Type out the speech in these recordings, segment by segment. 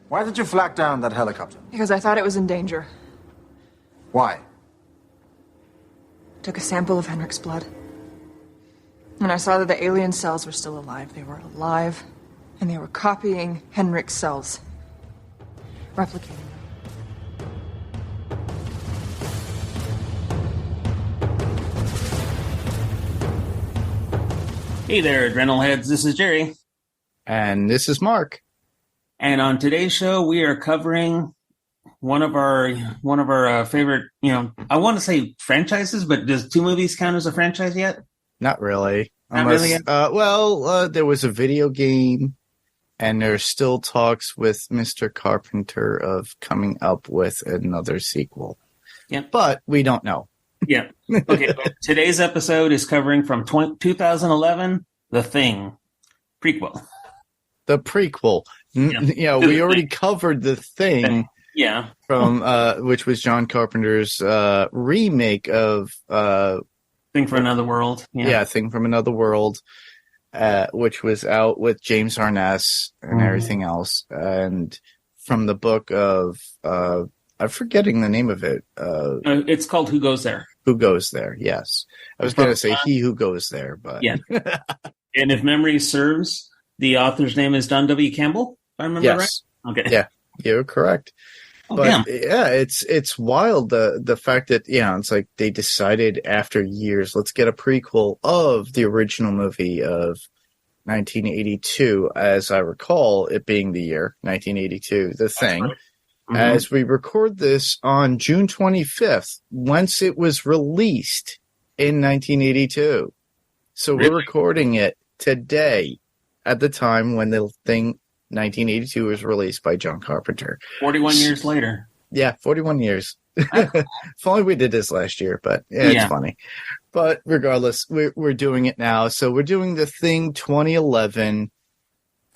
Why did you flag down that helicopter? Because I thought it was in danger. Why? Took a sample of Henrik's blood. And I saw that the alien cells were still alive. They were alive, and they were copying Henrik's cells. Replicating them. Hey there, Adrenalheads. This is Jerry. And this is Mark. And on today's show, we are covering one of our favorite, I want to say franchises, but does two movies count as a franchise yet? Not really. Not really yet? There was a video game, and there's still talks with Mr. Carpenter of coming up with another sequel. Yeah. But we don't know. Yeah. Okay. But today's episode is covering from 2011, The Thing, prequel. The prequel. Yeah. We already covered The Thing. Yeah. From which was John Carpenter's remake of Thing from Another World. Yeah, Thing from Another World, which was out with James Arness and everything else, and from the book of I'm forgetting the name of it. It's called Who Goes There? Who Goes There? Yes, I was going to say He Who Goes There, but yeah. And if memory serves, the author's name is Don W. Campbell. If I remember right. Okay. Yeah, you're correct. Oh, but damn. yeah, it's wild the fact that it's like they decided after years, let's get a prequel of the original movie of 1982, as I recall it being the year 1982, The Thing. Right. Mm-hmm. As we record this on June 25th, once it was released in 1982. So We're recording it today at the time when the Thing 1982 was released by John Carpenter. 41 years later. Yeah, 41 years. If only we did this last year, but it's funny. But regardless, we're doing it now. So we're doing The Thing 2011,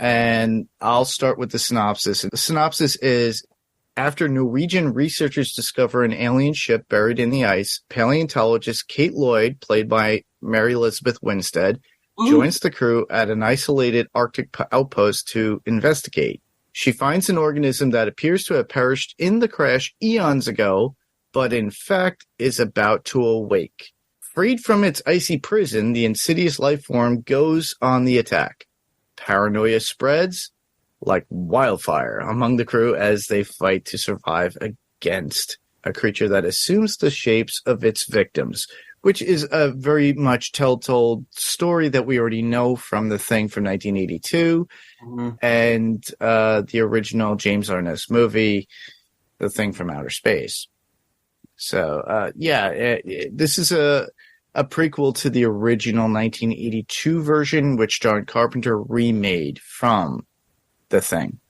and I'll start with the synopsis. The synopsis is, after Norwegian researchers discover an alien ship buried in the ice, paleontologist Kate Lloyd, played by Mary Elizabeth Winstead, joins the crew at an isolated Arctic outpost to investigate. She finds an organism that appears to have perished in the crash eons ago, but in fact is about to awake. Freed from its icy prison, the insidious life form goes on the attack. Paranoia spreads like wildfire among the crew as they fight to survive against a creature that assumes the shapes of its victims, which is a very much tell-told story that we already know from The Thing from 1982 and the original James Arness movie, The Thing from Outer Space. So, this is a prequel to the original 1982 version, which John Carpenter remade from The Thing.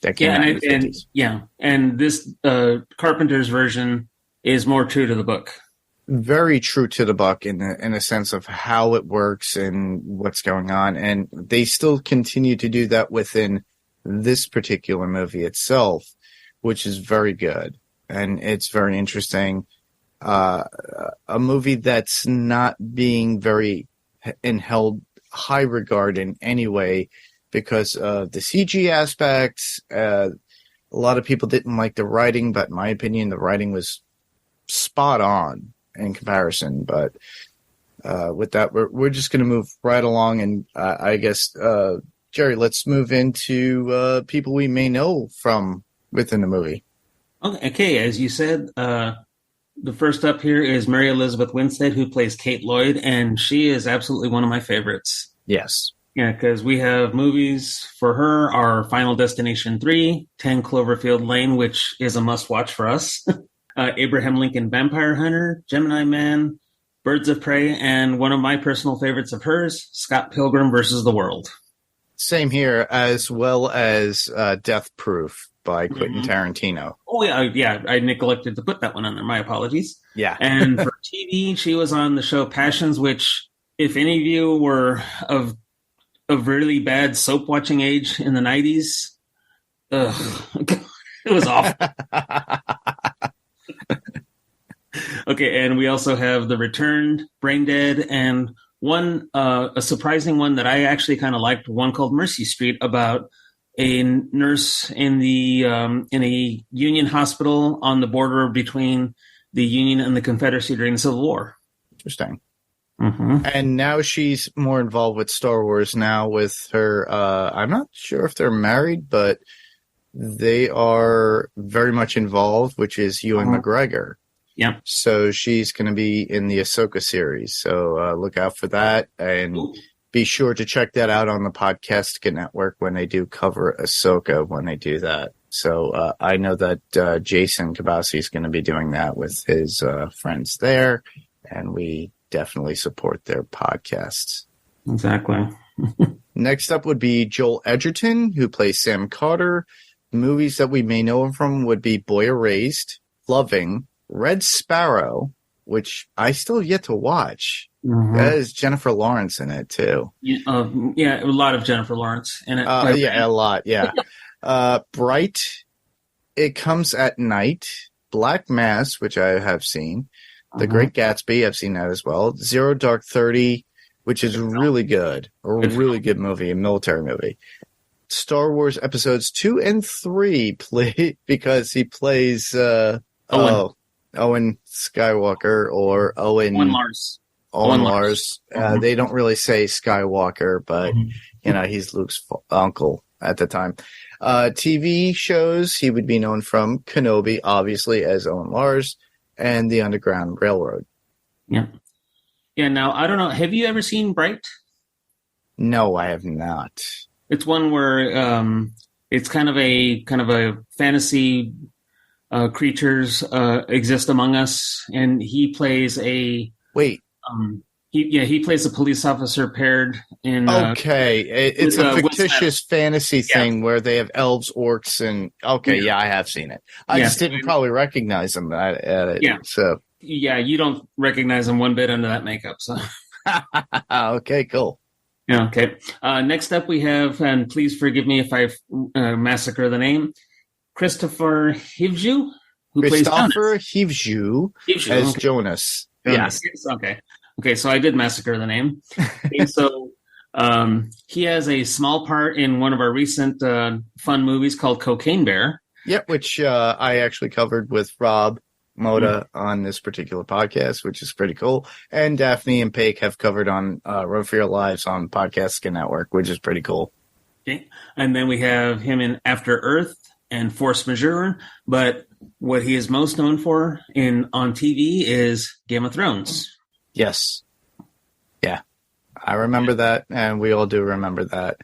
That came out in the 50s. And this Carpenter's version is more true to the book. Very true to the book in a sense of how it works and what's going on. And they still continue to do that within this particular movie itself, which is very good. And it's very interesting. A movie that's not being very held high regard in any way because of the CG aspects. A lot of people didn't like the writing, but in my opinion, the writing was spot on in comparison. But with that, we're just going to move right along, and I guess Jerry, let's move into people we may know from within the movie. Okay, as you said, the first up here is Mary Elizabeth Winstead, who plays Kate Lloyd, and she is absolutely one of my favorites. Yes. Yeah, because we have movies for her, our Final Destination 3, 10 Cloverfield Lane, which is a must-watch for us. Abraham Lincoln Vampire Hunter, Gemini Man, Birds of Prey, and one of my personal favorites of hers, Scott Pilgrim versus the World. Same here, as well as Death Proof by Quentin Tarantino. Oh, yeah, I neglected to put that one on there. My apologies. Yeah. And for TV, she was on the show Passions, which, if any of you were of really bad soap watching age in the 90s, it was awful. Okay, and we also have The Returned, Brain Dead, and one, a surprising one that I actually kind of liked, one called Mercy Street, about a nurse in a Union hospital on the border between the Union and the Confederacy during the Civil War. Interesting. Mm-hmm. And now she's more involved with Star Wars now with her. I'm not sure if they're married, but they are very much involved, which is Ewan McGregor. Yeah. So she's going to be in the Ahsoka series. So look out for that. And be sure to check that out on the Podcast Network when they do cover Ahsoka when they do that. So I know that Jason Kabasi is going to be doing that with his friends there. And we definitely support their podcasts. Exactly. Next up would be Joel Edgerton, who plays Sam Carter. Movies that we may know him from would be Boy Erased, Loving, Red Sparrow, which I still have yet to watch. Mm-hmm. That is Jennifer Lawrence in it, too. Yeah, a lot of Jennifer Lawrence in it. Yeah, a lot, yeah. Bright, It Comes at Night, Black Mass, which I have seen, The Great Gatsby, I've seen that as well, Zero Dark 30, which is really good, a really good movie, a military movie. Star Wars Episodes 2 and 3 because he plays Owen Skywalker or Owen Lars. Owen Lars. They don't really say Skywalker, but he's Luke's uncle at the time. TV shows, he would be known from Kenobi, obviously, as Owen Lars, and the Underground Railroad. Yeah. Yeah, now, I don't know, have you ever seen Bright? No, I have not. It's one where it's kind of a fantasy creatures exist among us, and he plays a... Wait. He plays a police officer paired in... Okay, it's a fictitious fantasy thing where they have elves, orcs, and... Okay, yeah, I have seen it. I just didn't probably recognize them at it. Yeah. So. Yeah, you don't recognize him one bit under that makeup, so... Okay, cool. Yeah, okay. Next up we have, and please forgive me if I massacre the name, Christopher Hivju, who plays Hivju as Jonas. Yes. Okay, so I did massacre the name. Okay, so he has a small part in one of our recent fun movies called Cocaine Bear. Yep, which I actually covered with Rob Moda on this particular podcast, which is pretty cool. And Daphne and Paik have covered on Run for Your Lives on Podcast Network, which is pretty cool. Okay. And then we have him in After Earth and Force Majeure. But what he is most known for on TV is Game of Thrones. Yes. Yeah. I remember that, and we all do remember that.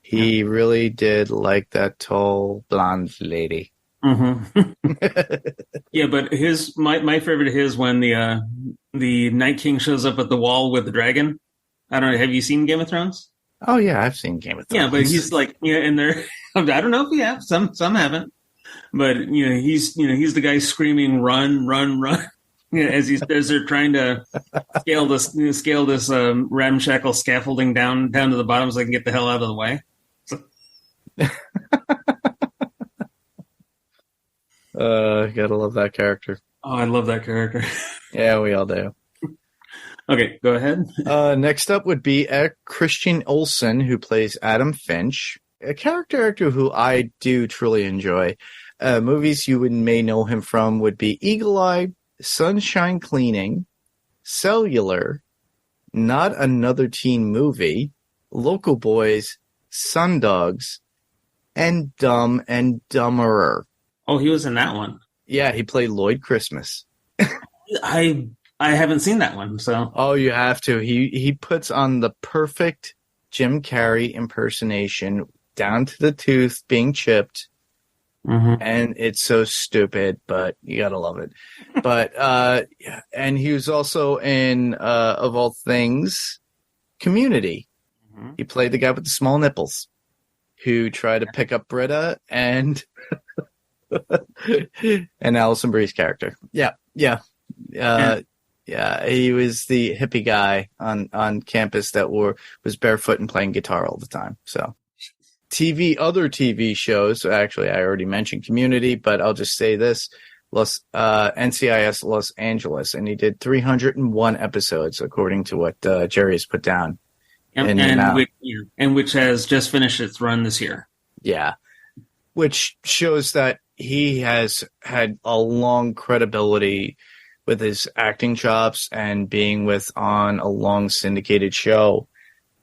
He really did like that tall blonde lady. Mm-hmm. Yeah, but my favorite of his when the Night King shows up at the wall with the dragon. I don't know. Have you seen Game of Thrones? Oh yeah, I've seen Game of Thrones. Yeah, but he's like, and they're I don't know if you have some haven't, but he's the guy screaming run, run, run. As they're trying to scale this ramshackle scaffolding down to the bottom so they can get the hell out of the way. So. Gotta love that character. Oh, I love that character. Yeah, we all do. Okay, go ahead. Next up would be Christian Olsen, who plays Adam Finch, a character actor who I do truly enjoy. Movies you may know him from would be Eagle Eye, Sunshine Cleaning, Cellular, Not Another Teen Movie, Local Boys, Sundogs, and Dumb and Dumberer. Oh, he was in that one. Yeah, he played Lloyd Christmas. I haven't seen that one, so. Oh, you have to. He puts on the perfect Jim Carrey impersonation, down to the tooth, being chipped. Mm-hmm. And it's so stupid, but you gotta love it. But and he was also in of all things, Community. Mm-hmm. He played the guy with the small nipples who tried to pick up Britta and and Alison Brie's character. Yeah. He was the hippie guy on campus that was barefoot and playing guitar all the time. So other TV shows, actually I already mentioned Community, but I'll just say this, NCIS Los Angeles, and he did 301 episodes according to what Jerry has put down. And which has just finished its run this year. Yeah. Which shows that he has had a long credibility with his acting chops and being on a long syndicated show.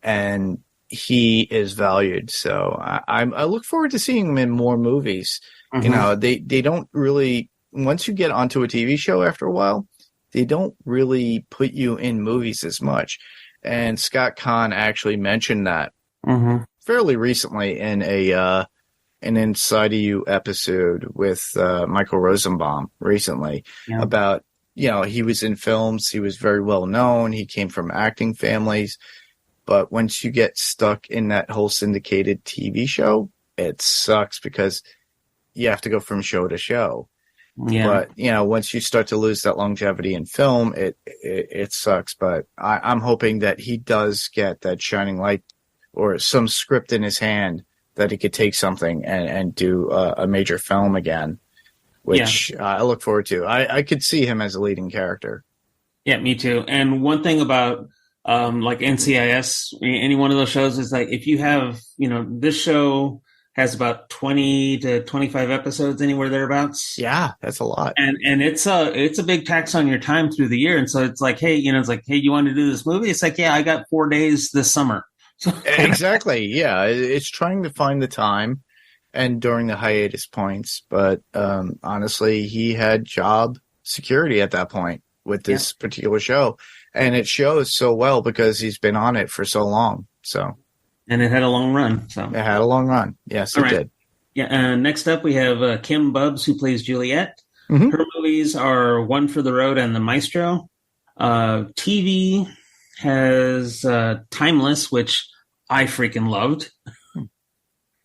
And he is valued. So I look forward to seeing him in more movies. Mm-hmm. You know, they don't really, once you get onto a TV show after a while, they don't really put you in movies as much. And Scott Caan actually mentioned that fairly recently in an Inside of You episode with Michael Rosenbaum recently about, you know, he was in films, he was very well known, he came from acting families, but once you get stuck in that whole syndicated TV show, it sucks because you have to go from show to show. Yeah. But, you know, once you start to lose that longevity in film, it sucks. But I'm hoping that he does get that shining light or some script in his hand that he could take something and do a major film again, which I look forward to. I could see him as a leading character. Yeah, me too. And one thing about like NCIS, any one of those shows is like if you have, you know, this show has about 20 to 25 episodes, anywhere thereabouts. Yeah, that's a lot. And it's a big tax on your time through the year. And so it's like, hey, you know, it's like, hey, you want to do this movie? It's like, yeah, I got 4 days this summer. Exactly. Yeah, it's trying to find the time and during the hiatus points. But honestly, he had job security at that point with this particular show. And it shows so well because he's been on it for so long. So. And it had a long run. So it had a long run. Yes, it did. Yeah. Next up, we have Kim Bubbs, who plays Juliet. Mm-hmm. Her movies are One for the Road and The Maestro. TV has Timeless, which I freaking loved.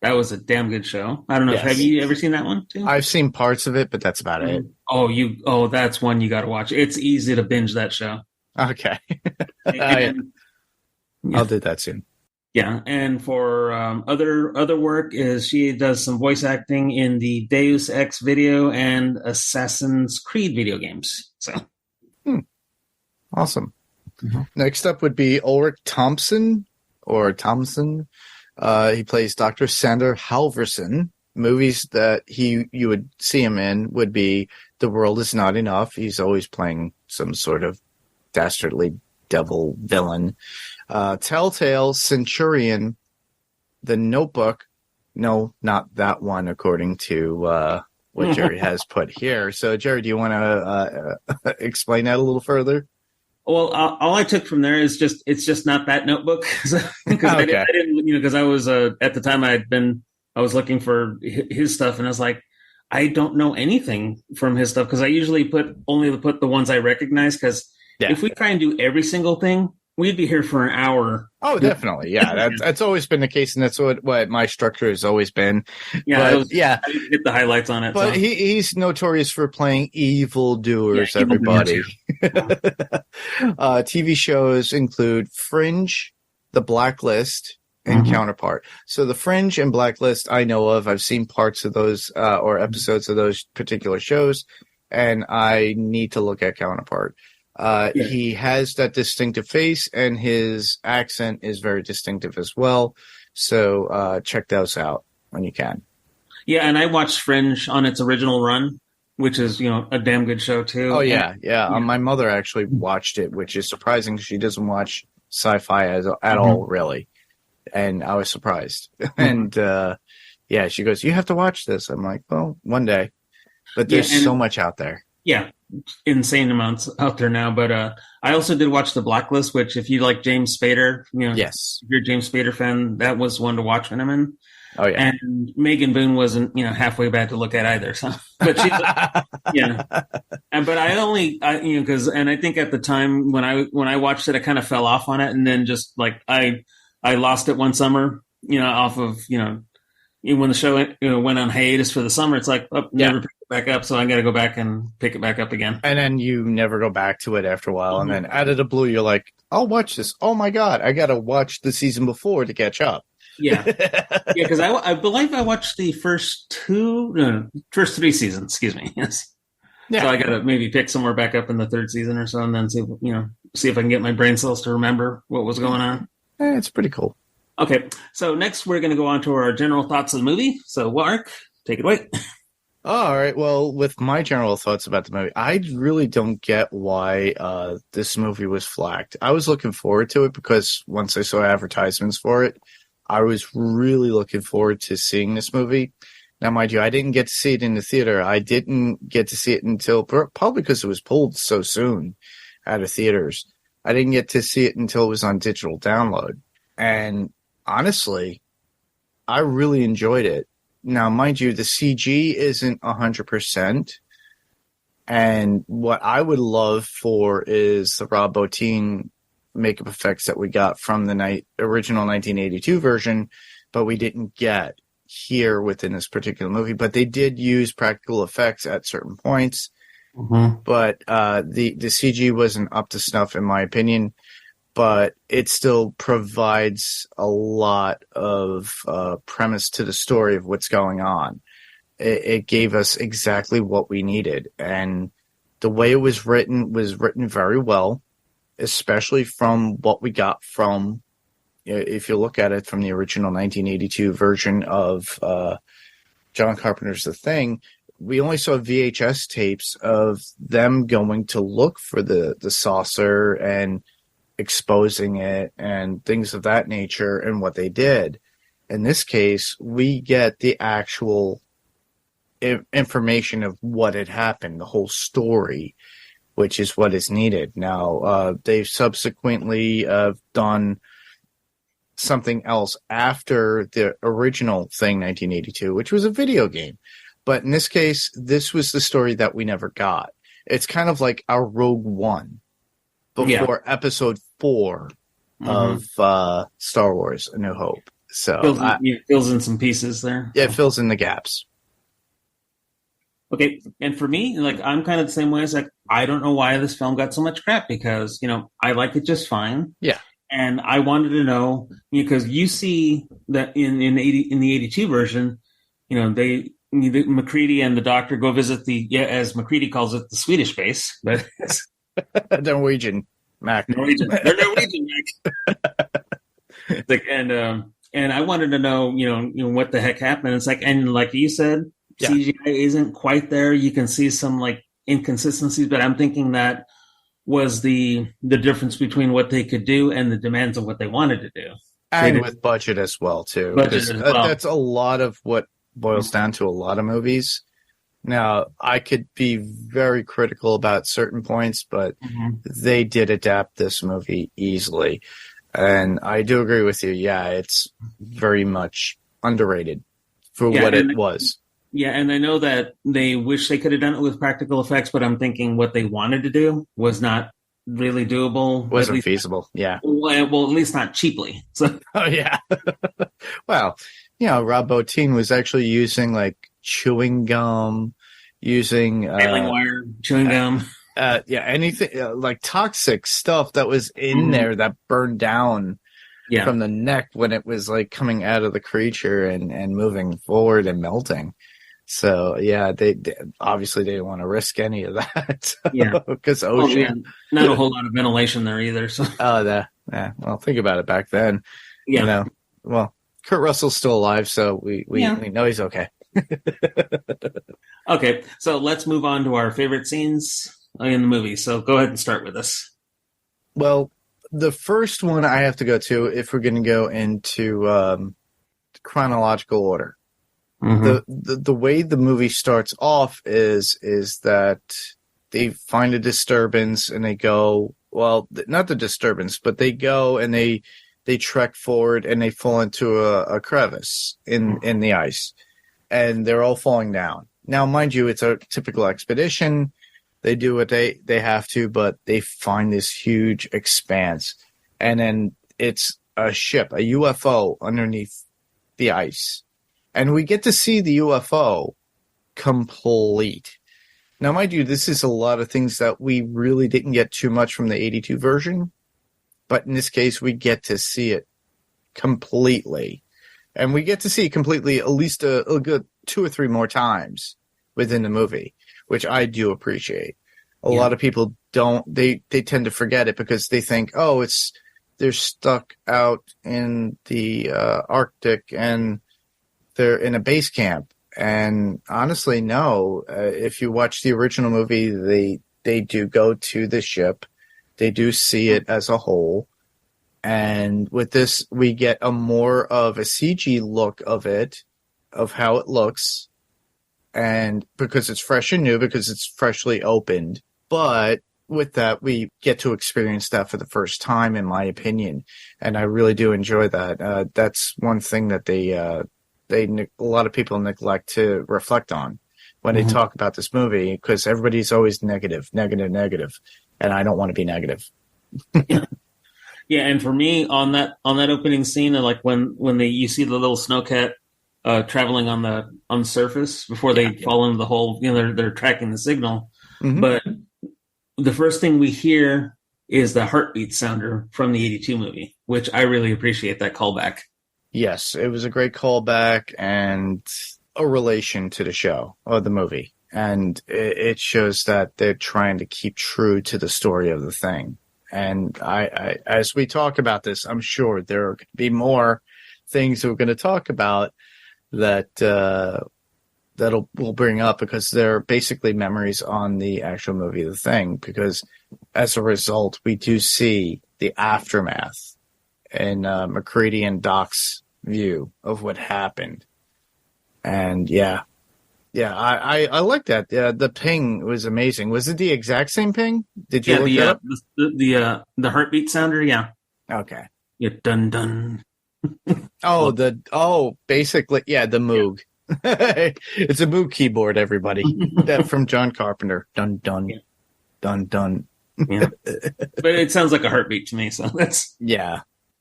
That was a damn good show. I don't know. Have you ever seen that one too? I've seen parts of it, but that's about it. Oh, that's one you got to watch. It's easy to binge that show. Okay. I'll do that soon. Yeah, and for other work is she does some voice acting in the Deus Ex video and Assassin's Creed video games. So, awesome. Mm-hmm. Next up would be Ulrich Thompson. He plays Dr. Sander Halvorsen. Movies that you would see him in would be The World Is Not Enough. He's always playing some sort of dastardly devil villain. Telltale, Centurion, The Notebook. No, not that one, according to what Jerry has put here. So, Jerry, do you want to explain that a little further? Well, all I took from there is it's just not that Notebook because I didn't, you know, because I was at the time I was looking for his stuff and I was like, I don't know anything from his stuff because I usually put the ones I recognize because if we try and do every single thing, we'd be here for an hour. Oh, definitely. Yeah, that's always been the case, and that's what my structure has always been. Yeah, I didn't get the highlights on it. But so. He's notorious for playing evildoers, everybody. TV shows include Fringe, The Blacklist, and Counterpart. So The Fringe and Blacklist I know of. I've seen parts of those or episodes of those particular shows, and I need to look at Counterpart. He has that distinctive face, and his accent is very distinctive as well. So check those out when you can. Yeah, and I watched Fringe on its original run, which is, you know, a damn good show too. Oh yeah. My mother actually watched it, which is surprising. She doesn't watch sci-fi at all, really, and I was surprised. And she goes, "You have to watch this." I'm like, "Well, one day," but there's so much out there. Yeah. Insane amounts out there now, but I also did watch The Blacklist, which if you like James Spader, you know, yes, if you're a James Spader fan, that was one to watch when I'm in. Oh yeah, and Megan Boone wasn't, you know, halfway bad to look at either. So, but she's, but because I think at the time when I watched it, I kind of fell off on it, and then just like I lost it one summer, you know, off of, you know, when the show went on hiatus for the summer, it's like never picked it back up, so I got to go back and pick it back up again. And then you never go back to it after a while, and then out of the blue, you're like, "I'll watch this. Oh my god, I got to watch the season before to catch up." Yeah, because I believe I watched the first 3 seasons. Excuse me. Yes. Yeah. So I got to maybe pick somewhere back up in the 3rd season or so, and then see if I can get my brain cells to remember what was going on. It's pretty cool. Okay, so next we're going to go on to our general thoughts of the movie. So, Mark, take it away. All right. Well, with my general thoughts about the movie, I really don't get why this movie was flagged. I was looking forward to it because once I saw advertisements for it, I was really looking forward to seeing this movie. Now, mind you, I didn't get to see it in the theater. I didn't get to see it until, probably because it was pulled so soon out of theaters. I didn't get to see it until it was on digital download. And honestly, I really enjoyed it. Now, mind you, the CG isn't 100%. And what I would love for is the Rob Bottin makeup effects that we got from the original 1982 version, but we didn't get here within this particular movie. But they did use practical effects at certain points. Mm-hmm. But the CG wasn't up to snuff, in my opinion. But it still provides a lot of premise to the story of what's going on. It gave us exactly what we needed. And the way it was written very well, especially from what we got from, if you look at it from the original 1982 version of John Carpenter's The Thing, we only saw VHS tapes of them going to look for the saucer and exposing it and things of that nature and what they did. In this case, we get the actual information of what had happened, the whole story, which is what is needed. Now, they've subsequently done something else after the original Thing 1982, which was a video game. But in this case, this was the story that we never got. It's kind of like our Rogue One before Episode 4 of Star Wars: A New Hope. So fills in some pieces there. Yeah, it fills in the gaps. Okay, and for me, like, I'm kind of the same way. As like, I don't know why this film got so much crap because I like it just fine. Yeah, and I wanted to know because you see that in the 82 version, MacReady and the Doctor go visit as MacReady calls it, the Swedish base, but Norwegian Mac. They're Norwegian Mac. And I wanted to know, what the heck happened. It's like, and like you said, CGI isn't quite there. You can see some like inconsistencies, but I'm thinking that was the difference between what they could do and the demands of what they wanted to do. And with budget as well, too. That's a lot of what boils down to a lot of movies. Now, I could be very critical about certain points, but they did adapt this movie easily. And I do agree with you. Yeah, it's very much underrated for what it was. Yeah, and I know that they wish they could have done it with practical effects, but I'm thinking what they wanted to do was not really doable. Wasn't feasible, yeah. Well, at least not cheaply. So. Oh, yeah. Well, Rob Bottin was actually using, like, chewing gum, using... Baling wire, chewing gum. Anything, like toxic stuff that was in there that burned down from the neck when it was, like, coming out of the creature and moving forward and melting. So, yeah, they obviously they didn't want to risk any of that. Because ocean. Not a whole lot of ventilation there either. So. Well, think about it back then. Yeah. Well, Kurt Russell's still alive, so we know he's okay. Okay, so let's move on to our favorite scenes in the movie. So go ahead and start with us. Well, the first one I have to go to, if we're going to go into chronological order. The way the movie starts off is that they find a disturbance and they go, well, not the disturbance, but they go and they trek forward and they fall into a crevice in the ice, and they're all falling down. Now, mind you, it's a typical expedition. They do what they have to, but they find this huge expanse, and then it's a ship, a UFO underneath the ice. And we get to see the UFO complete. Now, mind you, this is a lot of things that we really didn't get too much from the 82 version. But in this case, we get to see it completely. And we get to see it completely at least a good 2 or 3 more times within the movie, which I do appreciate. A lot of people don't. They tend to forget it because they think, oh, it's they're stuck out in the Arctic and they're in a base camp. And honestly, no. If you watch the original movie, they do go to the ship. They do see it as a whole. And with this, we get a more of a CG look of it, of how it looks. And because it's fresh and new, because it's freshly opened. But with that, we get to experience that for the first time, in my opinion. And I really do enjoy that. That's one thing that a lot of people neglect to reflect on when they talk about this movie, because everybody's always negative. And I don't want to be negative. Yeah. And for me, on that opening scene, like when you see the little snowcat traveling on the surface before they fall into the hole, they're tracking the signal. Mm-hmm. But the first thing we hear is the heartbeat sounder from the 82 movie, which I really appreciate that callback. Yes, it was a great callback and a relation to the show or the movie. And it shows that they're trying to keep true to the story of the thing. And I as we talk about this, I'm sure there are going to be more things that we're going to talk about that we'll bring up, because they're basically memories on the actual movie The Thing, because as a result, we do see the aftermath in McCready and Doc's view of what happened. And I like that. The ping was amazing. Was it the exact same ping? Did you look it up? The heartbeat sounder, yeah. Okay. Yeah, dun dun. Basically, the Moog. Yeah. It's a Moog keyboard, everybody. That from John Carpenter. Dun dun, dun dun. Yeah. But it sounds like a heartbeat to me, so that's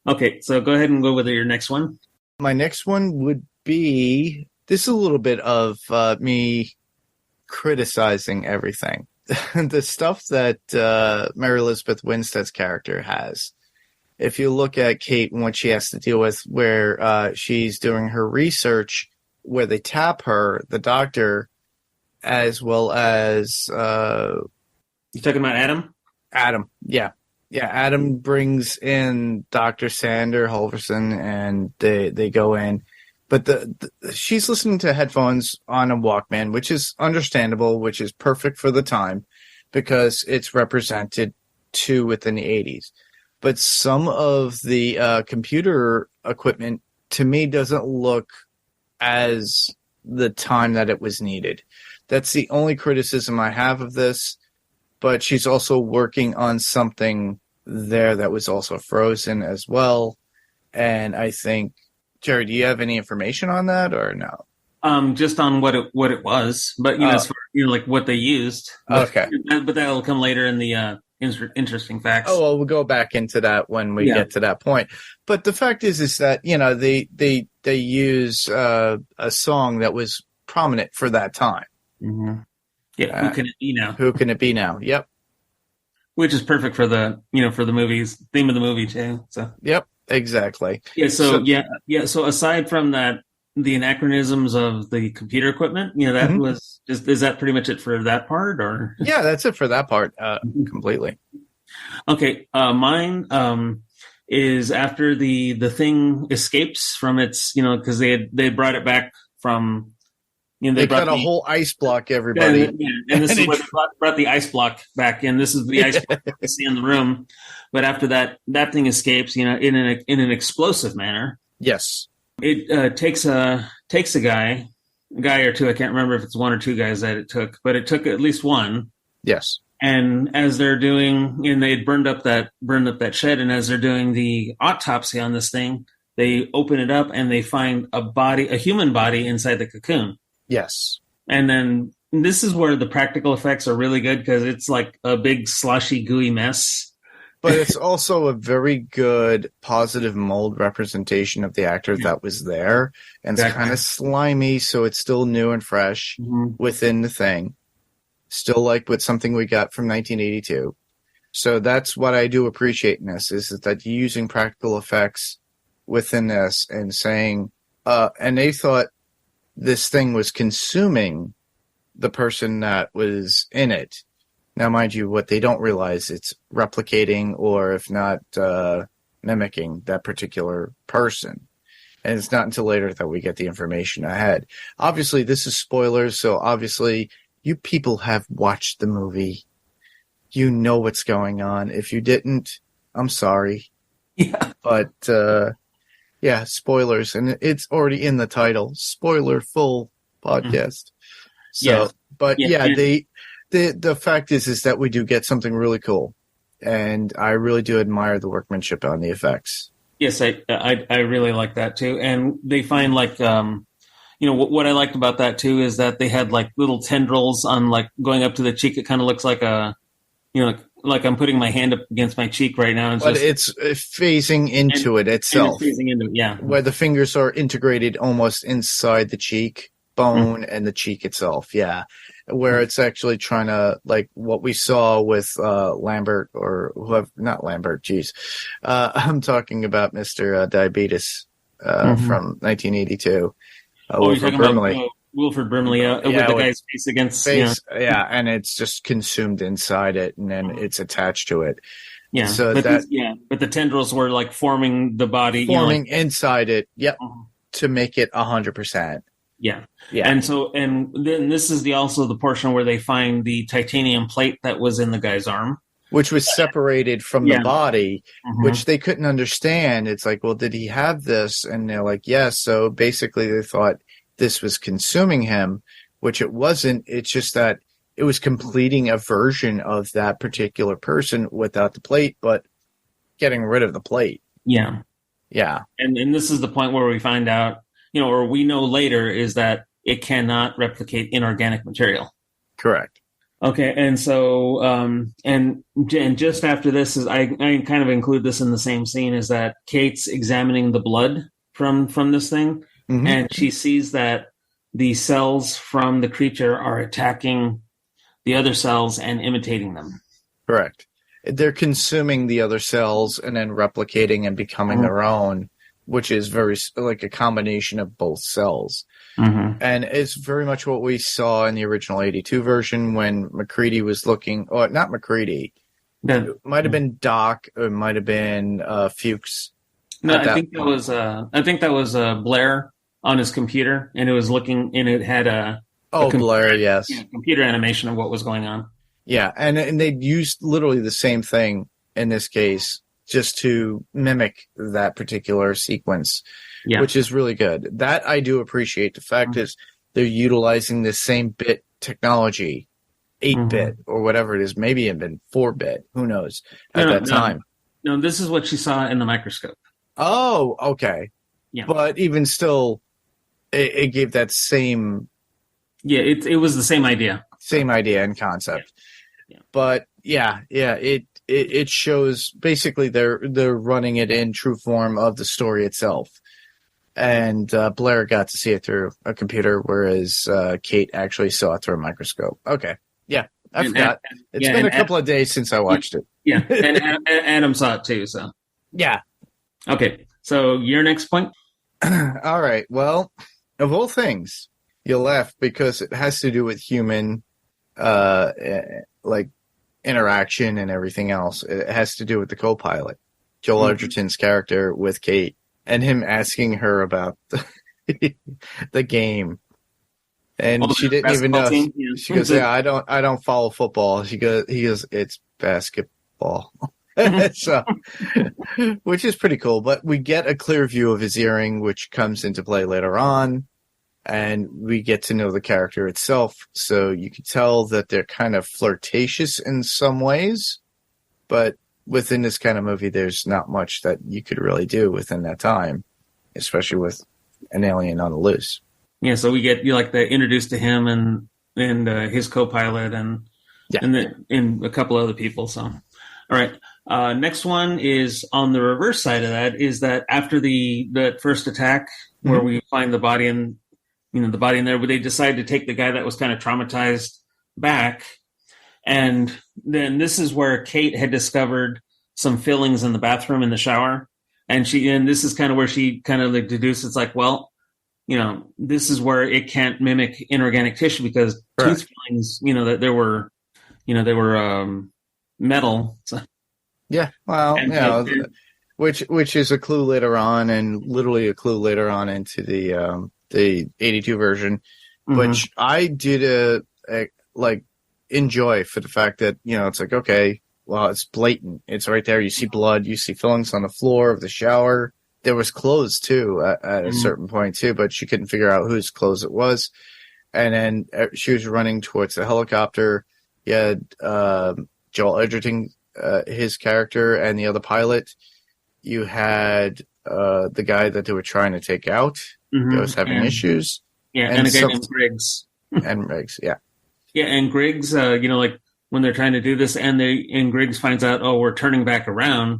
okay. So go ahead and go with your next one. My next one would be, this is a little bit of me criticizing everything. The stuff that Mary Elizabeth Winstead's character has. If you look at Kate and what she has to deal with, where she's doing her research, where they tap her, the doctor, as well as... You talking about Adam? Adam, yeah. Yeah, Adam brings in Dr. Sander Halverson, and they go in. But she's listening to headphones on a Walkman, which is understandable, which is perfect for the time, because it's represented too within the 80s. But some of the computer equipment, to me, doesn't look as the time that it was needed. That's the only criticism I have of this. But she's also working on something there that was also frozen as well. And I think, Jerry, do you have any information on that or no? Just on what it was, but as far like what they used. Okay, but that'll come later in the interesting facts. Oh well, we'll go back into that when we get to that point. But the fact is that they use a song that was prominent for that time. Mm-hmm. Yeah, who can it be now? Who can it be now? Yep. Which is perfect for the for the movie's theme of the movie too. So. Yep. Exactly. Yeah. So So aside from that, the anachronisms of the computer equipment, that was just, is that pretty much it for that part, or? Yeah, that's it for that part. Completely. Okay. Mine is after the thing escapes from its, because they brought it back from. They got a whole ice block, everybody. And this is what brought the ice block back in. This is the ice block you see in the room. But after that thing escapes, in an explosive manner. Yes. It takes a guy or two. I can't remember if it's one or two guys that it took, but it took at least one. Yes. And as they're doing, they'd burned up that shed, and as they're doing the autopsy on this thing, they open it up and they find a human body inside the cocoon. Yes. And then this is where the practical effects are really good, because it's like a big sloshy, gooey mess. But it's also a very good positive mold representation of the actor that was there. And it's kind of slimy, so it's still new and fresh within the thing. Still like with something we got from 1982. So that's what I do appreciate in this, is that you're using practical effects within this and saying, and they thought this thing was consuming the person that was in it. Now, mind you, what they don't realize, it's replicating, or if not mimicking that particular person. And it's not until later that we get the information ahead. Obviously, this is spoilers, so obviously you people have watched the movie. You know what's going on. If you didn't, I'm sorry. Yeah. But, yeah, spoilers. And it's already in the title. Spoiler full podcast. So, Yeah. but Yeah. the fact is that we do get something really cool. And I really do admire the workmanship on the effects. Yes, I really like that too. And they find like, what I liked about that too is that they had like little tendrils on like going up to the cheek. It kind of looks like like I'm putting my hand up against my cheek right now. But it's phasing into it itself. And it's phasing into it, yeah. Where the fingers are integrated almost inside the cheek bone and the cheek itself. Yeah. Where it's actually trying to, like what we saw with Lambert or whoever, not Lambert, geez. I'm talking about Mr. Diabetes from 1982. Wilford Brimley. Wilford Brimley with the guy's face against. Yeah, and it's just consumed inside it, and then it's attached to it. Yeah, so but the tendrils were like forming the body. Forming inside it, yep, to make it 100%. Yeah. Yeah. And then this is also the portion where they find the titanium plate that was in the guy's arm. Which was separated from the body, which they couldn't understand. It's like, well, did he have this? And they're like, yes. So basically they thought this was consuming him, which it wasn't. It's just that it was completing a version of that particular person without the plate, but getting rid of the plate. Yeah. Yeah. And this is the point where we find out, or we know later, is that it cannot replicate inorganic material. Correct. Okay, and so, and just after this is, I kind of include this in the same scene, is that Kate's examining the blood from this thing, and she sees that the cells from the creature are attacking the other cells and imitating them. Correct. They're consuming the other cells and then replicating and becoming their own, which is very like a combination of both cells. And it's very much what we saw in the original 82 version when MacReady was looking, or not MacReady, it might have been Doc, or it might have been Fuchs. No, I think that was Blair on his computer, and it was looking, and it had a Blair, yes, computer animation of what was going on. Yeah, and they used literally the same thing in this case, just to mimic that particular sequence, which is really good. That I do appreciate. The fact is they're utilizing the same bit technology, 8-bit or whatever it is, maybe even 4-bit, who knows, at that time. No, this is what she saw in the microscope. Oh, okay. Yeah. But even still, it gave that same... Yeah, it was the same idea. Same idea and concept. Yeah. But, it shows basically they're running it in true form of the story itself, and Blair got to see it through a computer, whereas Kate actually saw it through a microscope. Okay, yeah, I forgot. It's been a couple of days since I watched it. Yeah, and Adam saw it too. So yeah. Okay, so your next point. All right. Well, of all things, you'll laugh because it has to do with human, like, interaction and everything else. It has to do with the co-pilot, Joel Edgerton's character with Kate, and him asking her about the game, and she didn't even know. She goes, "Yeah, I don't follow football." He goes, "It's basketball," so, which is pretty cool. But we get a clear view of his earring, which comes into play later on. And we get to know the character itself, so you can tell that they're kind of flirtatious in some ways, but within this kind of movie, there's not much that you could really do within that time, especially with an alien on the loose. Yeah, so we get introduced to him and his co-pilot and a couple other people. So, all right, next one is on the reverse side of that, is that after the first attack where we find the body in. The body in there, where they decided to take the guy that was kind of traumatized back. And then this is where Kate had discovered some fillings in the bathroom in the shower. And this is kind of where she kind of like deduced, it's like, well, this is where it can't mimic inorganic tissue because tooth fillings, that they were metal. So. Yeah. Well, which is a clue later on, and literally a clue later on into the 82 version, which I did enjoy for the fact that, you know, it's like, okay, well, it's blatant. It's right there. You see blood. You see fillings on the floor of the shower. There was clothes, too, at a certain point, too, but she couldn't figure out whose clothes it was. And then she was running towards the helicopter. You had Joel Edgerton, his character, and the other pilot. You had the guy that they were trying to take out that was having issues. Yeah, and a guy named Griggs. And Griggs, yeah. Yeah, and Griggs, you know, like when they're trying to do this, and Griggs finds out, oh, we're turning back around.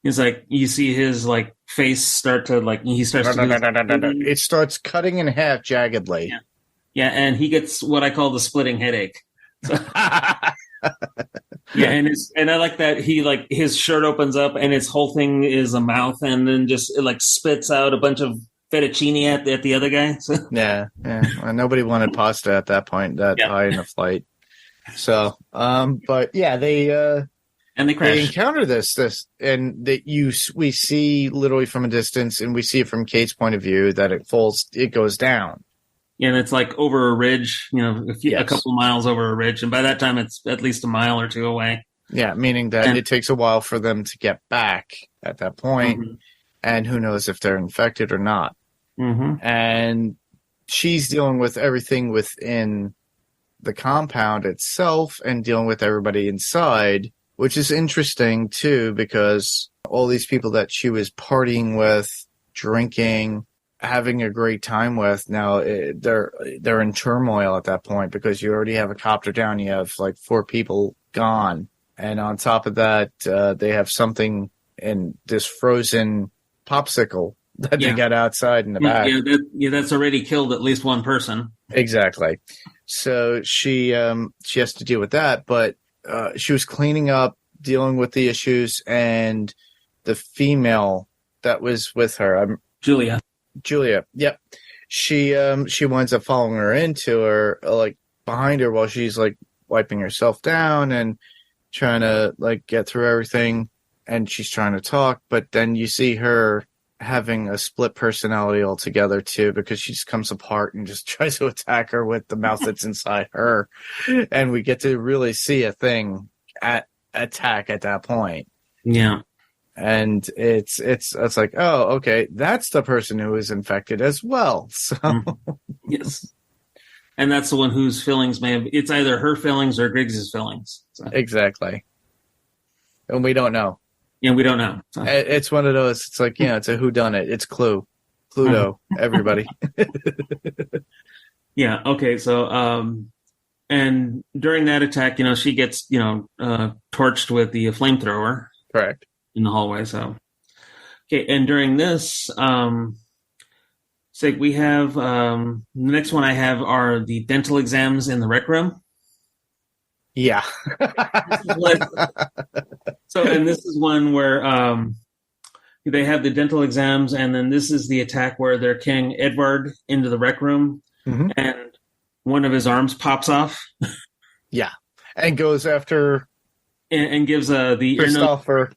He's like, you see his like face start to like he starts to it starts cutting in half jaggedly. Yeah, and he gets what I call the splitting headache. So, yeah, and I like that he like his shirt opens up and his whole thing is a mouth, and then just it like spits out a bunch of fettuccine at the other guy. So. Yeah. Well, nobody wanted pasta at that point, high in the flight. So, but yeah, they crash. They encounter this, and we see literally from a distance, and we see it from Kate's point of view that it goes down. Yeah, and it's like over a ridge, you know, a couple miles over a ridge, and by that time it's at least a mile or two away. Yeah, meaning that it takes a while for them to get back at that point, and who knows if they're infected or not. And she's dealing with everything within the compound itself and dealing with everybody inside, which is interesting too, because all these people that she was partying with, drinking, having a great time with, now they're in turmoil at that point because you already have a copter down, you have like 4 people gone, and on top of that, they have something in this frozen popsicle that they got outside in the back. That's already killed at least one person. Exactly. So she has to deal with that, but she was cleaning up, dealing with the issues, and the female that was with her, Julia. Yep. She winds up following her into her, like behind her, while she's like wiping herself down and trying to like get through everything, and she's trying to talk, but then you see her having a split personality altogether too, because she just comes apart and just tries to attack her with the mouth that's inside her, and we get to really see a thing attack at that point. Yeah. And it's like, oh, okay, that's the person who is infected as well. So yes, and that's the one whose feelings it's either her feelings or Griggs's feelings. So. Exactly, and we don't know. Yeah, we don't know. So. It's one of those. It's like, it's a whodunit. It's Cluedo, everybody. Yeah. Okay. So, and during that attack, she gets torched with the flamethrower. Correct. In the hallway. So, okay, and during this, we have the next one I have are the dental exams in the rec room. Yeah. And this is one where they have the dental exams, and then this is the attack where they're carrying Edward into the rec room, and one of his arms pops off. Yeah, and goes after and gives the Christopher.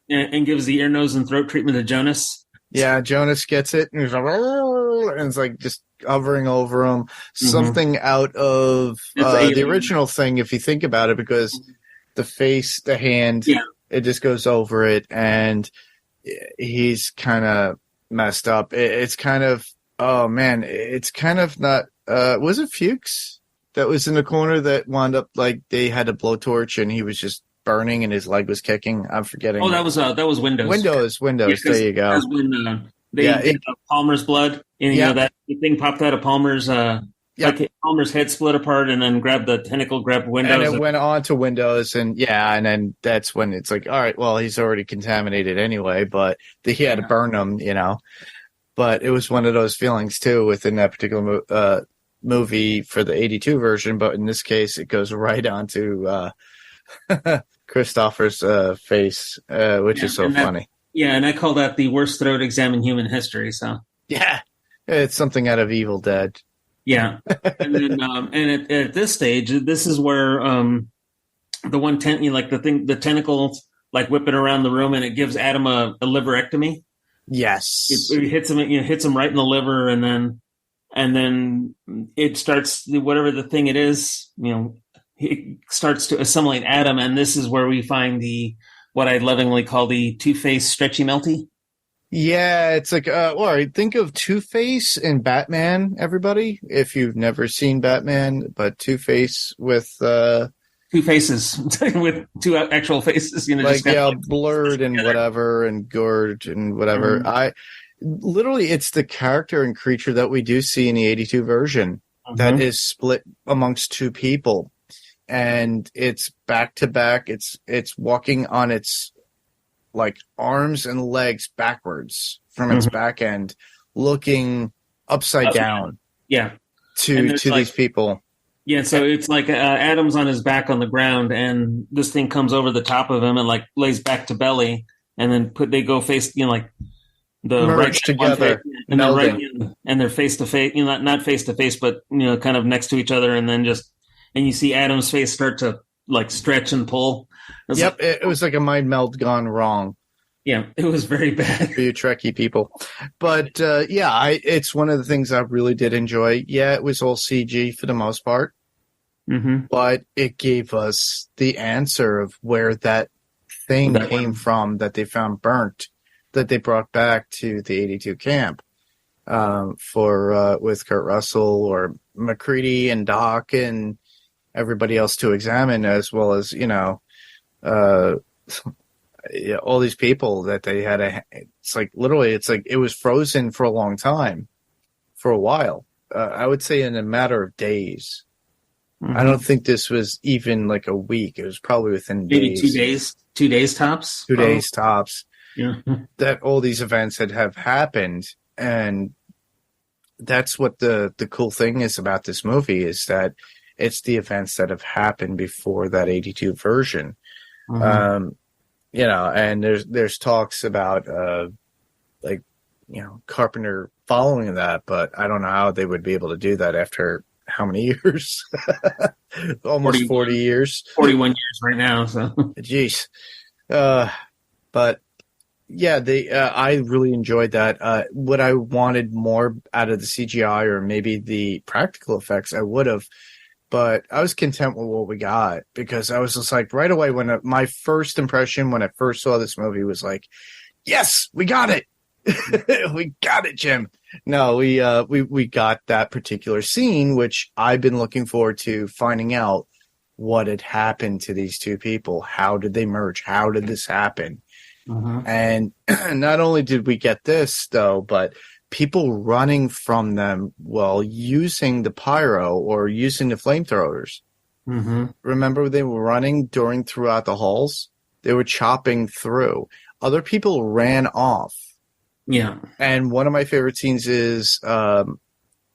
And gives the ear, nose, and throat treatment to Jonas. Yeah, Jonas gets it, and he's like, and it's like just hovering over him. Something out of the original thing, if you think about it, because the face, the hand, it just goes over it, and he's kind of messed up. It's kind of, oh man, it's kind of not. Was it Fuchs that was in the corner that wound up like they had a blowtorch and he was just burning and his leg was kicking? I'm forgetting. Oh, that was Windows. Windows. There you go. That's when they did Palmer's blood, and that thing popped out of Palmer's. Like Palmer's head split apart, and then grabbed Windows, and it went on to Windows, and then that's when it's like, all right, well, he's already contaminated anyway, but he had to burn him, But it was one of those feelings too within that particular movie for the 82 version, but in this case, it goes right onto Christopher's face, which is so funny. Yeah, and I call that the worst throat exam in human history. So yeah, it's something out of Evil Dead. Yeah, and then at this stage, this is where the tentacle like whip it around the room, and it gives Adam a liverectomy. Yes, it hits him. Hits him right in the liver, and then it starts whatever the thing it is. It starts to assimilate Adam, and this is where we find what I lovingly call the Two-Face stretchy melty. Yeah, it's like, think of Two-Face in Batman, everybody. If you've never seen Batman, but Two-Face with two faces with two actual faces, blurred and whatever, and gored and whatever. It's the character and creature that we do see in the 82 version that is split amongst two people, and it's back to back. It's walking on its like arms and legs backwards from its back end, looking upside down. Yeah, to these people. Yeah, so it's like Adam's on his back on the ground, and this thing comes over the top of him and like lays back to belly, and then they go face, like the merge right together, and the right hand, and they're face to face, not face to face, but kind of next to each other, and then and you see Adam's face start to like stretch and pull. It was like a mind meld gone wrong. Yeah, it was very bad for you Trekkie people. But it's one of the things I really did enjoy. Yeah, it was all CG for the most part, but it gave us the answer of where that thing came from that they found burnt, that they brought back to the 82 camp with Kurt Russell or McCready and Doc and everybody else to examine, as well as all these people that they had. It's like literally, it's like it was frozen for a long time, for a while. I would say in a matter of days. I don't think this was even like a week. It was probably within maybe days. 2 days tops. 2 days tops. Yeah. That all these events have happened, and that's what the cool thing is about this movie, is that it's the events that have happened before that 82 version. And there's talks about Carpenter following that, but I don't know how they would be able to do that after how many years? Almost 40 years. 41 years right now. So, jeez. But yeah, I really enjoyed that. What I wanted more out of the CGI or maybe the practical effects, I would have. But I was content with what we got, because I was just like, right away, when my first impression when I first saw this movie was like, yes, we got it. We got it, Jim. No, we got that particular scene, which I've been looking forward to finding out what had happened to these two people. How did they merge? How did this happen? And not only did we get this, though, but people running from them while using the pyro or using the flamethrowers. Remember, they were running throughout the halls? They were chopping through. Other people ran off. Yeah. And one of my favorite scenes is Joel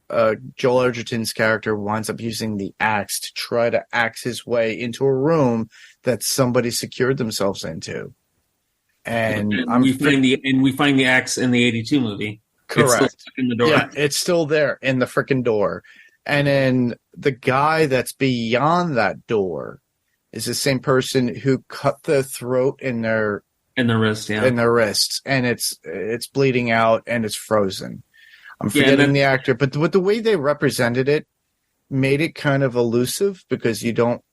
Edgerton's character winds up using the axe to try to axe his way into a room that somebody secured themselves into. And we find the axe in the 82 movie. Correct. It's still in the door. Yeah, it's still there in the frickin' door. And then the guy that's beyond that door is the same person who cut the throat in their wrist, in their wrists, and it's bleeding out and it's frozen. I'm forgetting the actor, but with the way they represented it, made it kind of elusive, because I don't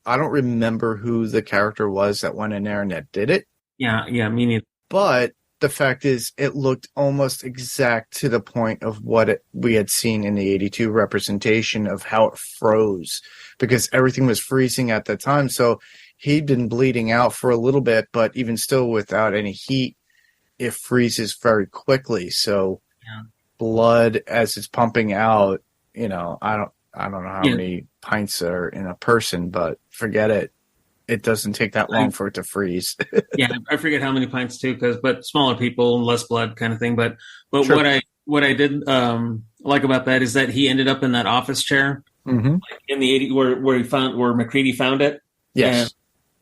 remember who the character was that went in there and that did it. Yeah, me neither. But the fact is, it looked almost exact to the point of what we had seen in the 82 representation of how it froze, because everything was freezing at that time. So he'd been bleeding out for a little bit, but even still without any heat, it freezes very quickly. So blood, as it's pumping out, I don't know how many pints are in a person, but forget it. It doesn't take that long for it to freeze. Yeah, I forget how many pints too, but smaller people, less blood kind of thing. But Sure. what I did like about that is that he ended up in that office chair in the 80 where McCready found it. Yes.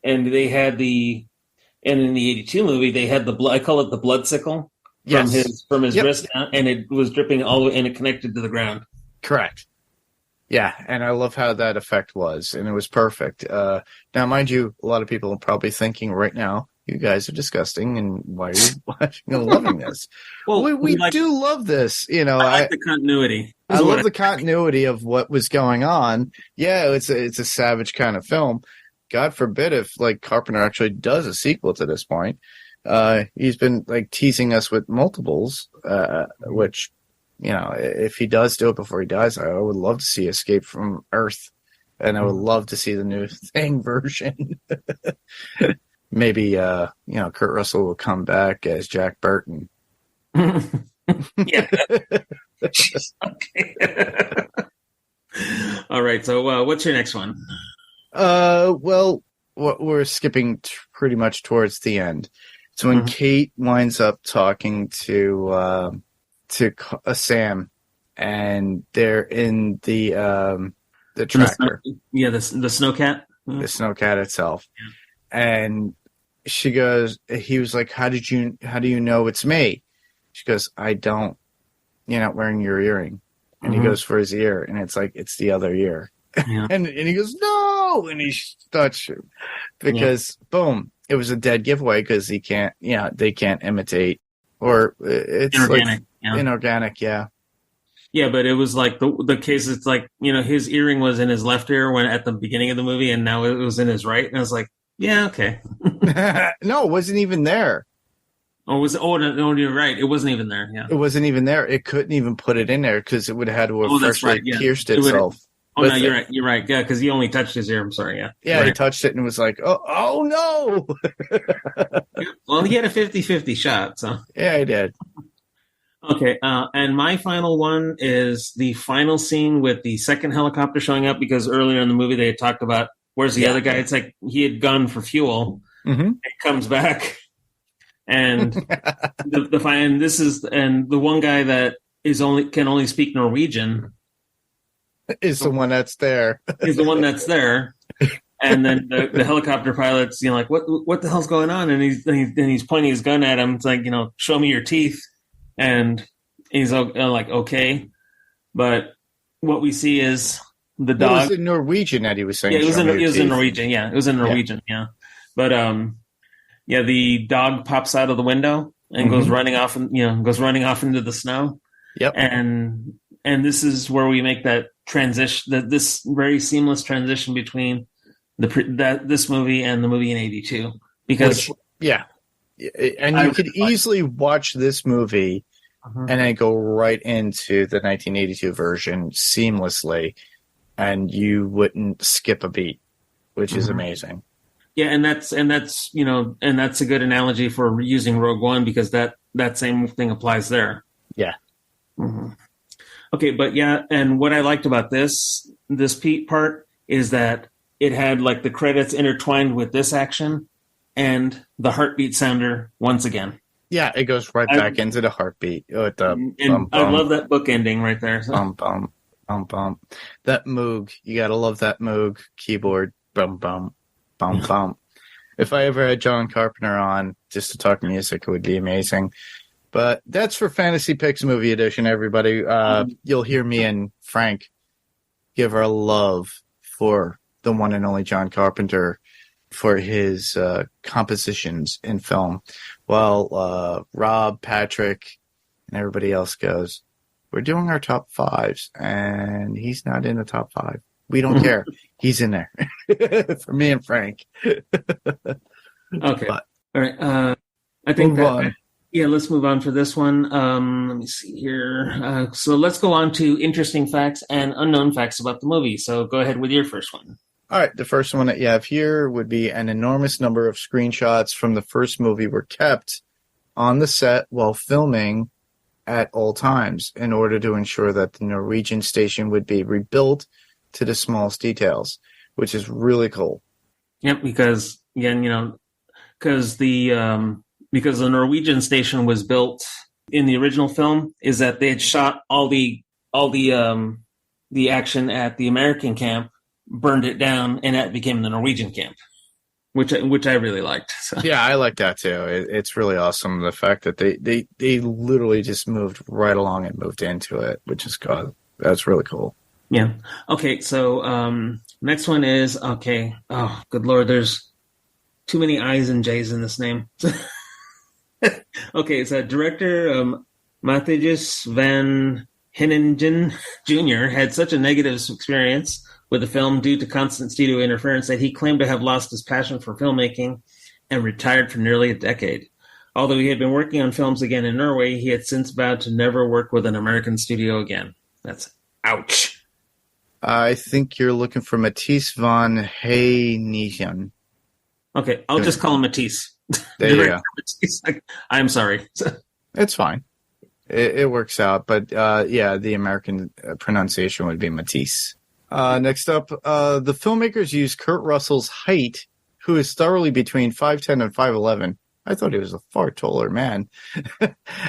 And they had in the 82 movie, they had the blood, I call it the blood sickle from his wrist, and it was dripping all the way, and it connected to the ground. Correct. Yeah, and I love how that effect was, and it was perfect. Now, mind you, a lot of people are probably thinking right now, you guys are disgusting, and why are you watching and loving this? Well, we do love this. You know, I like the continuity. I love the continuity of what was going on. Yeah, it's a savage kind of film. God forbid if like Carpenter actually does a sequel to this point. He's been like teasing us with multiples, which, you know, if he does do it before he dies, I would love to see Escape from Earth, and I would love to see the new Thing version. Maybe, you know, Kurt Russell will come back as Jack Burton. Yeah. Okay. All right. So, what's your next one? Well, we're skipping pretty much towards the end. So when Kate winds up talking to Sam, and they're in the tractor. The snowcat. The snowcat itself. Yeah. And she goes, he was like, how do you know it's me? She goes, I don't. You're not wearing your earring. And he goes for his ear, and it's like, it's the other ear. Yeah. and he goes, no! And he starts shooting. Because, boom, it was a dead giveaway because they can't imitate. Or it's inorganic. Like, inorganic, yeah. Yeah, but it was like the case, it's like, you know, his earring was in his left ear when at the beginning of the movie, and now it was in his right. And I was like, yeah, okay. No, it wasn't even there. No, you're right. It wasn't even there. Yeah, it wasn't even there. It couldn't even put it in there because it would have had to have freshly pierced itself. No, you're right. You're right. Yeah, because he only touched his ear. I'm sorry. Yeah. Yeah, right. He touched it and was like, oh no. Well, he had a 50-50 shot. So yeah, he did. Okay, and my final one is the final scene with the second helicopter showing up, because earlier in the movie they had talked about where's the other guy. It's like he had gone for fuel. It comes back. And the one guy that can only speak Norwegian is the one that's there. Is the one that's there, and then the helicopter pilot's, you know, like what the hell's going on? And he's pointing his gun at him. It's like, you know, show me your teeth. And he's like, okay, but what we see is the dog. It was in Norwegian that he was saying. Yeah, it was in Norwegian. Yeah, it was in Norwegian. Yeah, but yeah, the dog pops out of the window and goes running off, into the snow. Yep. And this is where we make that transition, this very seamless transition between this movie and the movie in '82, because and you could easily watch this movie and then go right into the 1982 version seamlessly, and you wouldn't skip a beat, which is amazing. Yeah, and that's a good analogy for using Rogue One, because that same thing applies there. Yeah. Okay, but yeah, and what I liked about this Pete part is that it had like the credits intertwined with this action and the heartbeat sounder once again. Yeah, it goes right back into the heartbeat. I love that book ending right there. So. Bum, bum, bum, bum. That Moog, you gotta love that Moog keyboard. Bum, bum, bum, bum. If I ever had John Carpenter on just to talk music, it would be amazing. But that's for Fantasy Picks Movie Edition, everybody. You'll hear me and Frank give our love for the one and only John Carpenter for his compositions in film, while Rob, Patrick, and everybody else goes, we're doing our top fives, and he's not in the top five. We don't care. He's in there. For me and Frank. Okay. But, all right. I think let's move on for this one. Let me see here. So let's go on to interesting facts and unknown facts about the movie. So go ahead with your first one. All right, the first one that you have here would be an enormous number of screenshots from the first movie were kept on the set while filming at all times in order to ensure that the Norwegian station would be rebuilt to the smallest details, which is really cool. Yep, because again, because the Norwegian station was built in the original film, is that they had shot all the action at the American camp, burned it down, and that became the Norwegian camp, which I really liked. So. Yeah, I like that too. It's really awesome, the fact that they literally just moved right along and moved into it, which is cool. That's really cool. Yeah. Okay, so next one is, okay, oh, good Lord, there's too many I's and J's in this name. Okay, so director Matthijs van Henningen Jr. had such a negative experience with the film due to constant studio interference that he claimed to have lost his passion for filmmaking and retired for nearly a decade. Although he had been working on films again in Norway, he had since vowed to never work with an American studio again. That's ouch. I think you're looking for Matthijs van Henningen. Okay, I'll just call him Matisse. There you go. Matisse. I'm sorry. It's fine. It works out. But yeah, the American pronunciation would be Matisse. Next up, the filmmakers used Kurt Russell's height, who is thoroughly between 5'10 and 5'11. I thought he was a far taller man,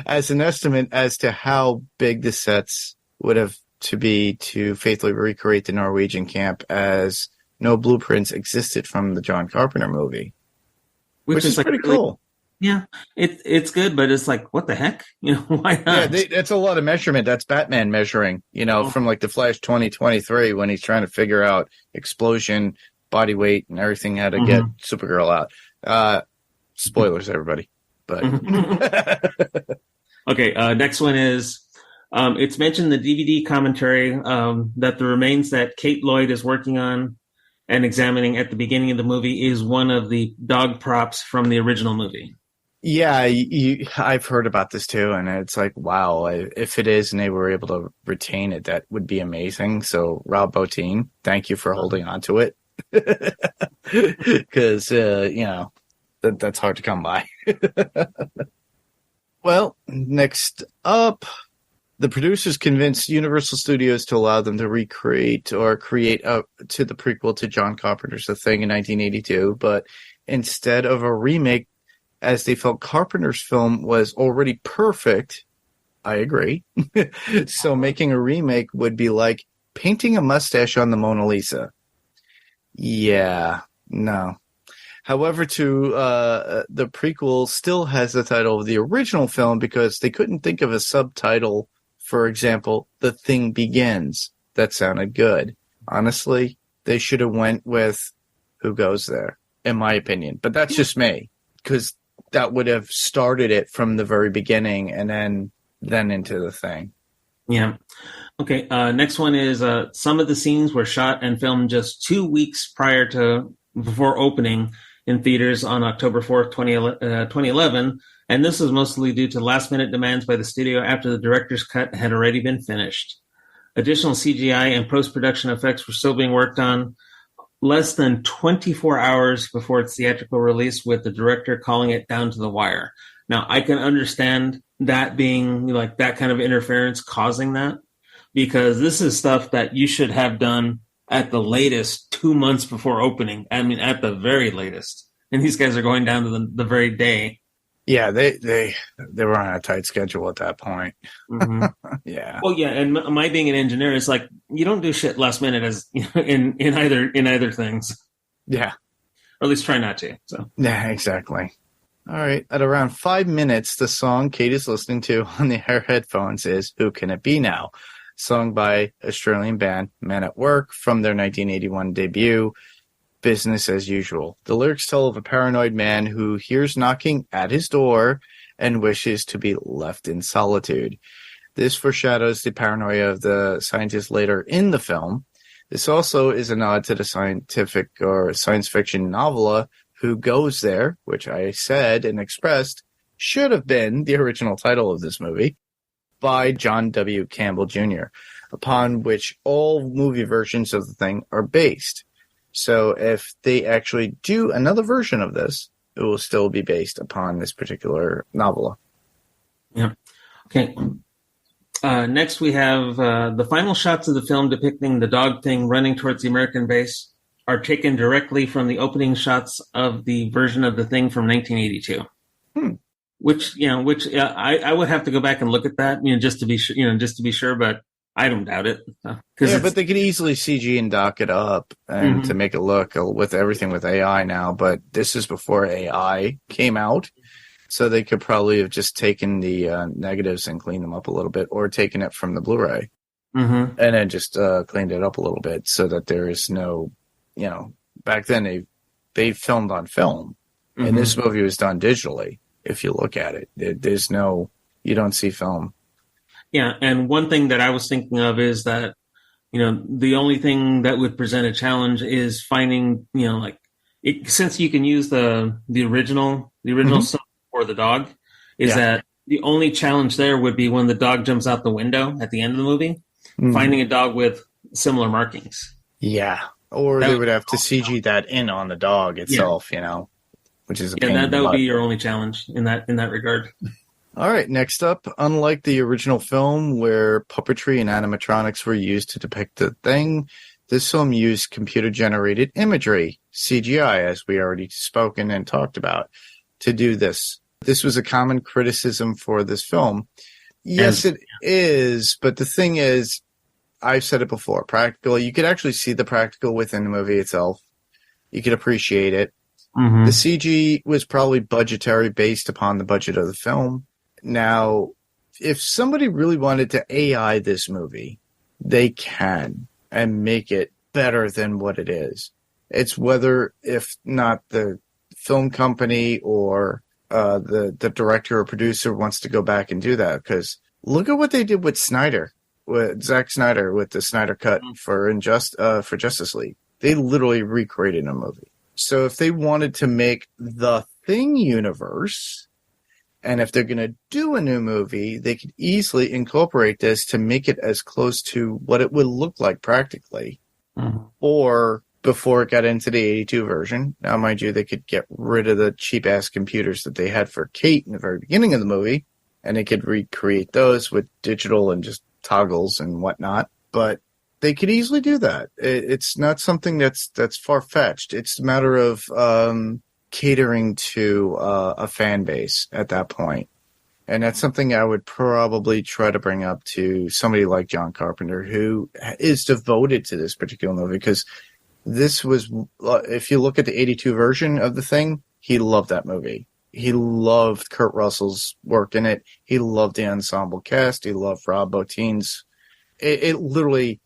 as an estimate as to how big the sets would have to be to faithfully recreate the Norwegian camp, as no blueprints existed from the John Carpenter movie. Which is like, pretty cool. Yeah, it's good, but it's like, what the heck? Why not? Yeah, that's a lot of measurement. That's Batman measuring, from like the Flash 2023 when he's trying to figure out explosion, body weight, and everything, how to get Supergirl out. Spoilers, everybody. But okay, next one is, it's mentioned in the DVD commentary that the remains that Kate Lloyd is working on and examining at the beginning of the movie is one of the dog props from the original movie. Yeah, I've heard about this too, and it's like, wow, if it is and they were able to retain it, that would be amazing. So, Rob Bottin, thank you for holding on to it. Because, that's hard to come by. Well, next up, the producers convinced Universal Studios to allow them to recreate or create to the prequel to John Carpenter's The Thing in 1982, but instead of a remake, as they felt Carpenter's film was already perfect. I agree. So making a remake would be like painting a mustache on the Mona Lisa. Yeah, no. However, the prequel still has the title of the original film because they couldn't think of a subtitle. For example, The Thing Begins. That sounded good. Honestly, they should have went with Who Goes There, in my opinion. But that's just me, because that would have started it from the very beginning and then into The Thing. Yeah. Okay, next one is some of the scenes were shot and filmed just 2 weeks before opening in theaters on October 4th, 2011, and this was mostly due to last-minute demands by the studio after the director's cut had already been finished. Additional CGI and post-production effects were still being worked on less than 24 hours before its theatrical release, with the director calling it down to the wire. Now, I can understand that being like that kind of interference causing that, because this is stuff that you should have done at the latest 2 months before opening. I mean, at the very latest. And these guys are going down to the very day. Yeah, they were on a tight schedule at that point. Mm-hmm. Yeah. Well, yeah, and my being an engineer is like, you don't do shit last minute as in either things. Yeah. Or at least try not to. So. Yeah, exactly. All right. At around 5 minutes, the song Kate is listening to on her headphones is Who Can It Be Now? Sung by Australian band Men at Work from their 1981 debut, Business as Usual. The lyrics tell of a paranoid man who hears knocking at his door and wishes to be left in solitude. This foreshadows the paranoia of the scientist later in the film. This also is a nod to the scientific or science fiction novella Who Goes There, which I said and expressed should have been the original title of this movie, by John W. Campbell Jr., upon which all movie versions of The Thing are based. So if they actually do another version of this, it will still be based upon this particular novella. Yeah. Okay. Next, we have the final shots of the film depicting the dog thing running towards the American base are taken directly from the opening shots of the version of The Thing from 1982. Which I would have to go back and look at that, just to be sure, but I don't doubt it. Yeah, but they could easily CG and dock it up and to make it look with everything with AI now. But this is before AI came out, so they could probably have just taken the negatives and cleaned them up a little bit, or taken it from the Blu-ray. Mm-hmm. and then just cleaned it up a little bit so that there is no, back then they filmed on film, and this movie was done digitally. If you look at it, there's no, you don't see film. Yeah, and one thing that I was thinking of is that, the only thing that would present a challenge is finding, since you can use the original song for the dog, that the only challenge there would be when the dog jumps out the window at the end of the movie, finding a dog with similar markings. Yeah, or they would have to CG that in on the dog itself, which is a pain in the that would butt. be your only challenge in that regard. All right, next up, unlike the original film where puppetry and animatronics were used to depict the thing, this film used computer-generated imagery, CGI, as we already spoken and talked about, to do this. This was a common criticism for this film. Yes, it is, but the thing is, I've said it before, practical, you could actually see the practical within the movie itself. You could appreciate it. The CG was probably budgetary based upon the budget of the film. Now, if somebody really wanted to AI this movie, they can and make it better than what it is. It's whether, if not the film company or the director or producer wants to go back and do that. Because look at what they did with Zack Snyder, with the Snyder Cut for Justice League. They literally recreated a movie. So if they wanted to make the Thing universe, and if they're going to do a new movie, they could easily incorporate this to make it as close to what it would look like practically. Or before it got into the 82 version. Now, mind you, they could get rid of the cheap-ass computers that they had for Kate in the very beginning of the movie, and they could recreate those with digital and just toggles and whatnot. But they could easily do that. It's not something that's far-fetched. It's a matter of catering to a fan base at that point. And that's something I would probably try to bring up to somebody like John Carpenter, who is devoted to this particular movie, because this was, if you look at the 82 version of The Thing, he loved that movie. He loved Kurt Russell's work in it. He loved the ensemble cast. He loved Rob Bottin's. It literally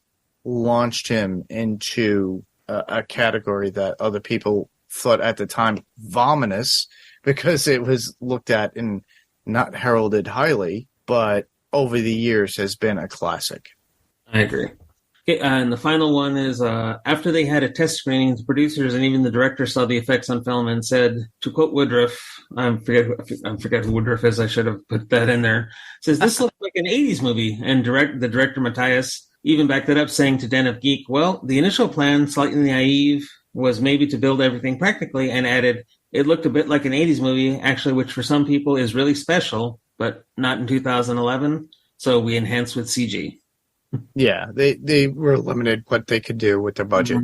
launched him into a category that other people thought at the time vomitous, because it was looked at and not heralded highly, but over the years has been a classic. I agree. Okay, and the final one is, after they had a test screening, the producers and even the director saw the effects on film and said, to quote Woodruff, I forget who Woodruff is, I should have put that in there, says, this looks like an 80s movie. And the director, Matthias, even backed that up, saying to Den of Geek, well, the initial plan, slightly naive, was maybe to build everything practically, and added, it looked a bit like an 80s movie, actually, which for some people is really special, but not in 2011, so we enhanced with CG. Yeah, they were limited what they could do with their budget.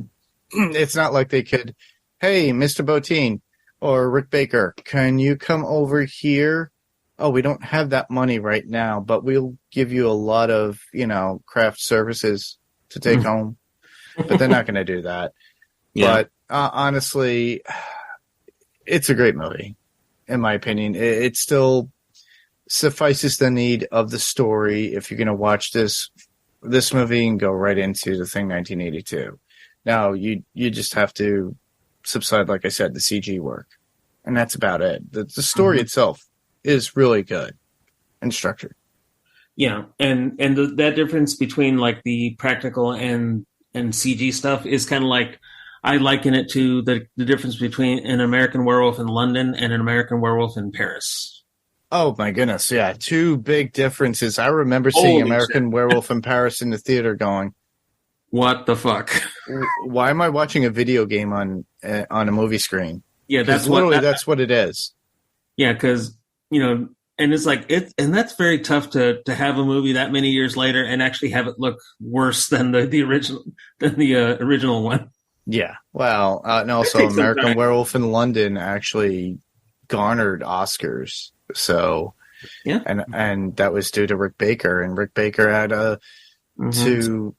It's not like they could, hey, Mr. Bottin or Rick Baker, can you come over here? Oh, we don't have that money right now, but we'll give you a lot of, craft services to take home. But they're not going to do that. Yeah. But honestly, it's a great movie, in my opinion. It still suffices the need of the story. If you're going to watch this movie and go right into The Thing 1982. Now, you just have to subside, like I said, the CG work. And that's about it. The story itself is really good and structured. Yeah, and that difference between like the practical and CG stuff is kind of like, I liken it to the difference between an American Werewolf in London and an American Werewolf in Paris. Oh my goodness, yeah, two big differences. I remember seeing American Werewolf in Paris in the theater going, what the fuck? Why am I watching a video game on a movie screen? Yeah, that's what it is. Yeah, because, and it's like, and that's very tough to have a movie that many years later and actually have it look worse than the original one. Yeah, well, and also American Werewolf in London actually garnered Oscars. So, yeah, and that was due to Rick Baker, and Rick Baker had to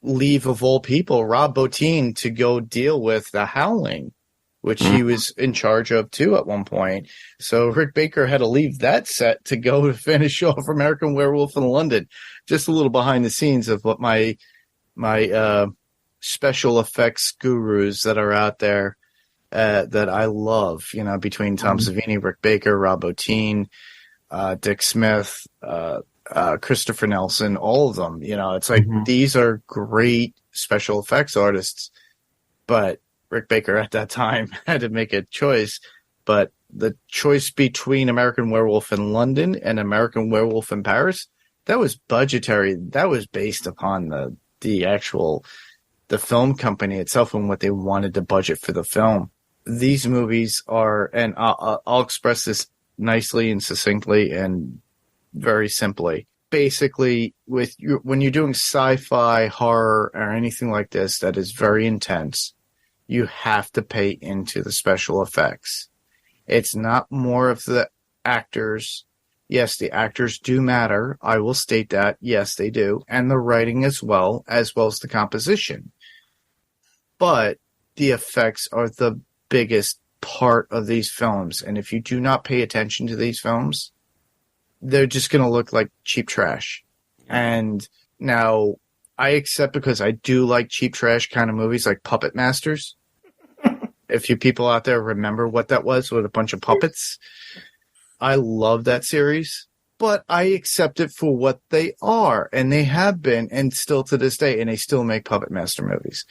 leave, of all people, Rob Bottin to go deal with The Howling, which he was in charge of too at one point. So Rick Baker had to leave that set to go to finish off American Werewolf in London. Just a little behind the scenes of what my special effects gurus that are out there that I love, between Tom Savini, Rick Baker, Rob Bottin, Dick Smith, Christopher Nelson, all of them. It's like these are great special effects artists, but Rick Baker at that time had to make a choice. But the choice between American Werewolf in London and American Werewolf in Paris, that was budgetary. That was based upon the film company itself and what they wanted to budget for the film. These movies are, and I'll express this nicely and succinctly and very simply. Basically, when you're doing sci-fi, horror, or anything like this that is very intense, you have to pay into the special effects. It's not more of the actors. Yes, the actors do matter. I will state that. Yes, they do. And the writing as well as the composition. But the effects are the biggest part of these films. And if you do not pay attention to these films, they're just going to look like cheap trash. And now I accept, because I do like cheap trash kind of movies like Puppet Masters. If you people out there remember what that was with a bunch of puppets, I love that series, but I accept it for what they are, and they have been, and still to this day, and they still make Puppet Master movies.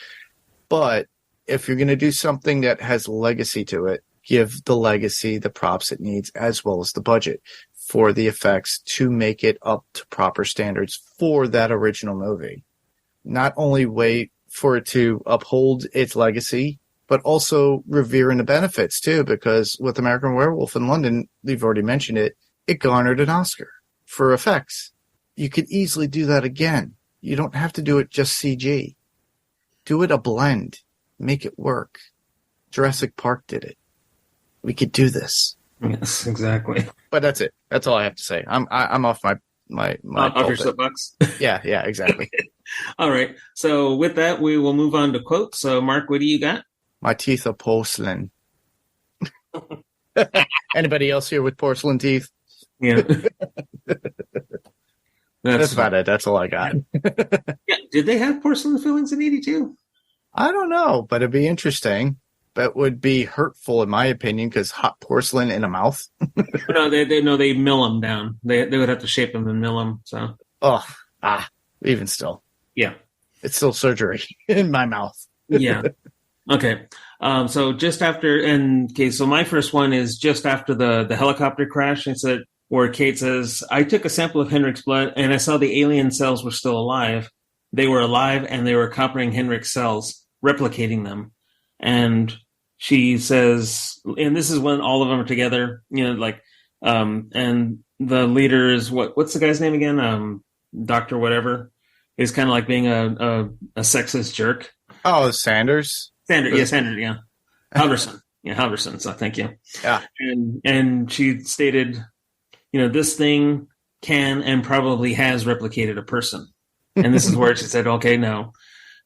But if you're going to do something that has legacy to it, give the legacy the props it needs as well as the budget for the effects to make it up to proper standards for that original movie. Not only wait for it to uphold its legacy, but also revering the benefits too, because with American Werewolf in London, we've already mentioned it, it garnered an Oscar for effects. You could easily do that again. You don't have to do it just CG. Do it a blend. Make it work. Jurassic Park did it. We could do this. Yes, exactly. But that's it. That's all I have to say. I'm off my off your soapbox. Yeah, exactly. All right. So with that, we will move on to quotes. So Mark, what do you got? My teeth are porcelain. Anybody else here with porcelain teeth? Yeah. That's about it. That's all I got. Yeah. Did they have porcelain fillings in 82? I don't know, but it'd be interesting. That would be hurtful, in my opinion, because hot porcelain in a mouth. No, they mill them down. They would have to shape them and mill them. So. Even still. Yeah. It's still surgery in my mouth. Yeah. Okay. So just after, so my first one is just after the helicopter crash. It's where Kate says, "I took a sample of Henrik's blood and I saw the alien cells were still alive. They were alive and they were copying Henrik's cells, replicating them." And she says, and this is when all of them are together, and the leader is what's the guy's name again? Dr. Whatever is kind of like being a sexist jerk. Oh, Sanders. Sanders, yeah. Halverson. Yeah, Halverson, so thank you. Yeah. And she stated, this thing can and probably has replicated a person. And this is where she said, okay, no,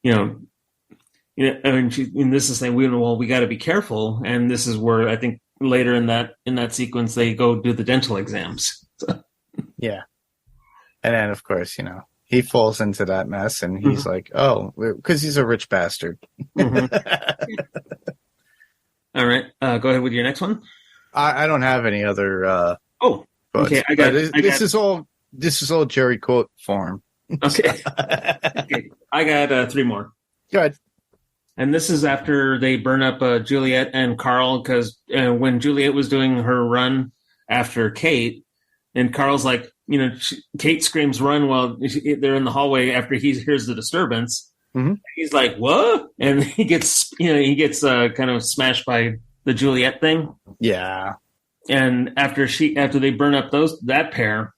and this is saying, we got to be careful. And this is where I think later in that sequence, they go do the dental exams. So. Yeah. And then, of course, he falls into that mess, and he's like, oh, because he's a rich bastard. Mm-hmm. All right. Go ahead with your next one. I don't have any other. Okay. This is all Jerry quote form. Okay. Okay. I got 3 more. Go ahead. And this is after they burn up Juliet and Carl, because when Juliet was doing her run after Kate, and Carl's like, Kate screams run while they're in the hallway after he hears the disturbance. Mm-hmm. He's like, what? And he gets kind of smashed by the Juliet thing. Yeah. And after they burn up that pair,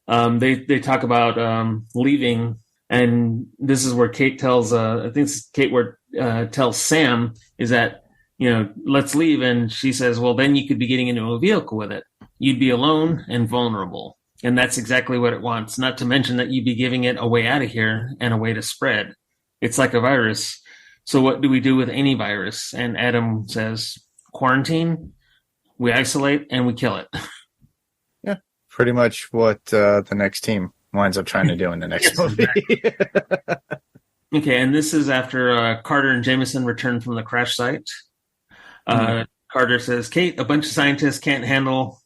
they talk about leaving. And this is where Kate tells, I think it's Kate where tells Sam is that, let's leave. And she says, well, then you could be getting into a vehicle with it. You'd be alone and vulnerable. And that's exactly what it wants. Not to mention that you'd be giving it a way out of here and a way to spread. It's like a virus. So what do we do with any virus? And Adam says, quarantine, we isolate, and we kill it. Yeah, pretty much what the next team winds up trying to do in the next movie. Exactly. Okay, and this is after Carter and Jameson return from the crash site. Carter says, Kate, a bunch of scientists can't handle,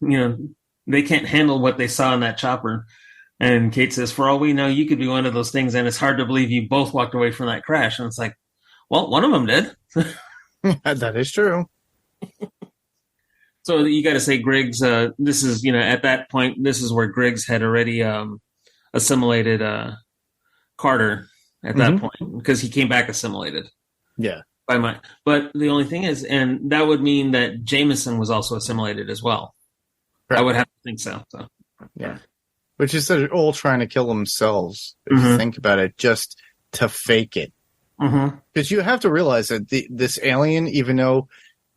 they can't handle what they saw in that chopper. And Kate says, for all we know, you could be one of those things, and it's hard to believe you both walked away from that crash. And it's like, well, one of them did. That is true. So you got to say Griggs, this is, at that point, this is where Griggs had already assimilated Carter at that point, because he came back assimilated. Yeah. But the only thing is, and that would mean that Jameson was also assimilated as well. Right. I would have to think so. Yeah. Which is they're all trying to kill themselves, if you think about it, just to fake it. Because you have to realize that this alien, even though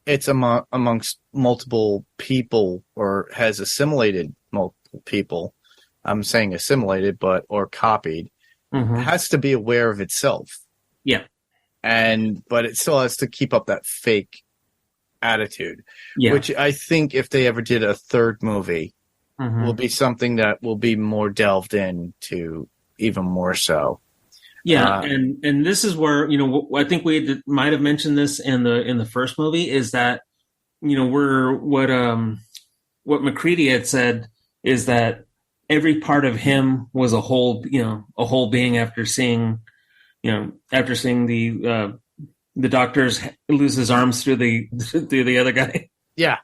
it's amongst multiple people or has assimilated multiple people, I'm saying assimilated, or copied, has to be aware of itself. Yeah. But it still has to keep up that fake attitude, which I think if they ever did a third movie, will be something that will be more delved into even more so. Yeah, and this is where I think we might have mentioned this in the first movie, is that we're what McCready had said is that every part of him was a whole being after seeing the doctors lose his arms through the other guy. Yeah.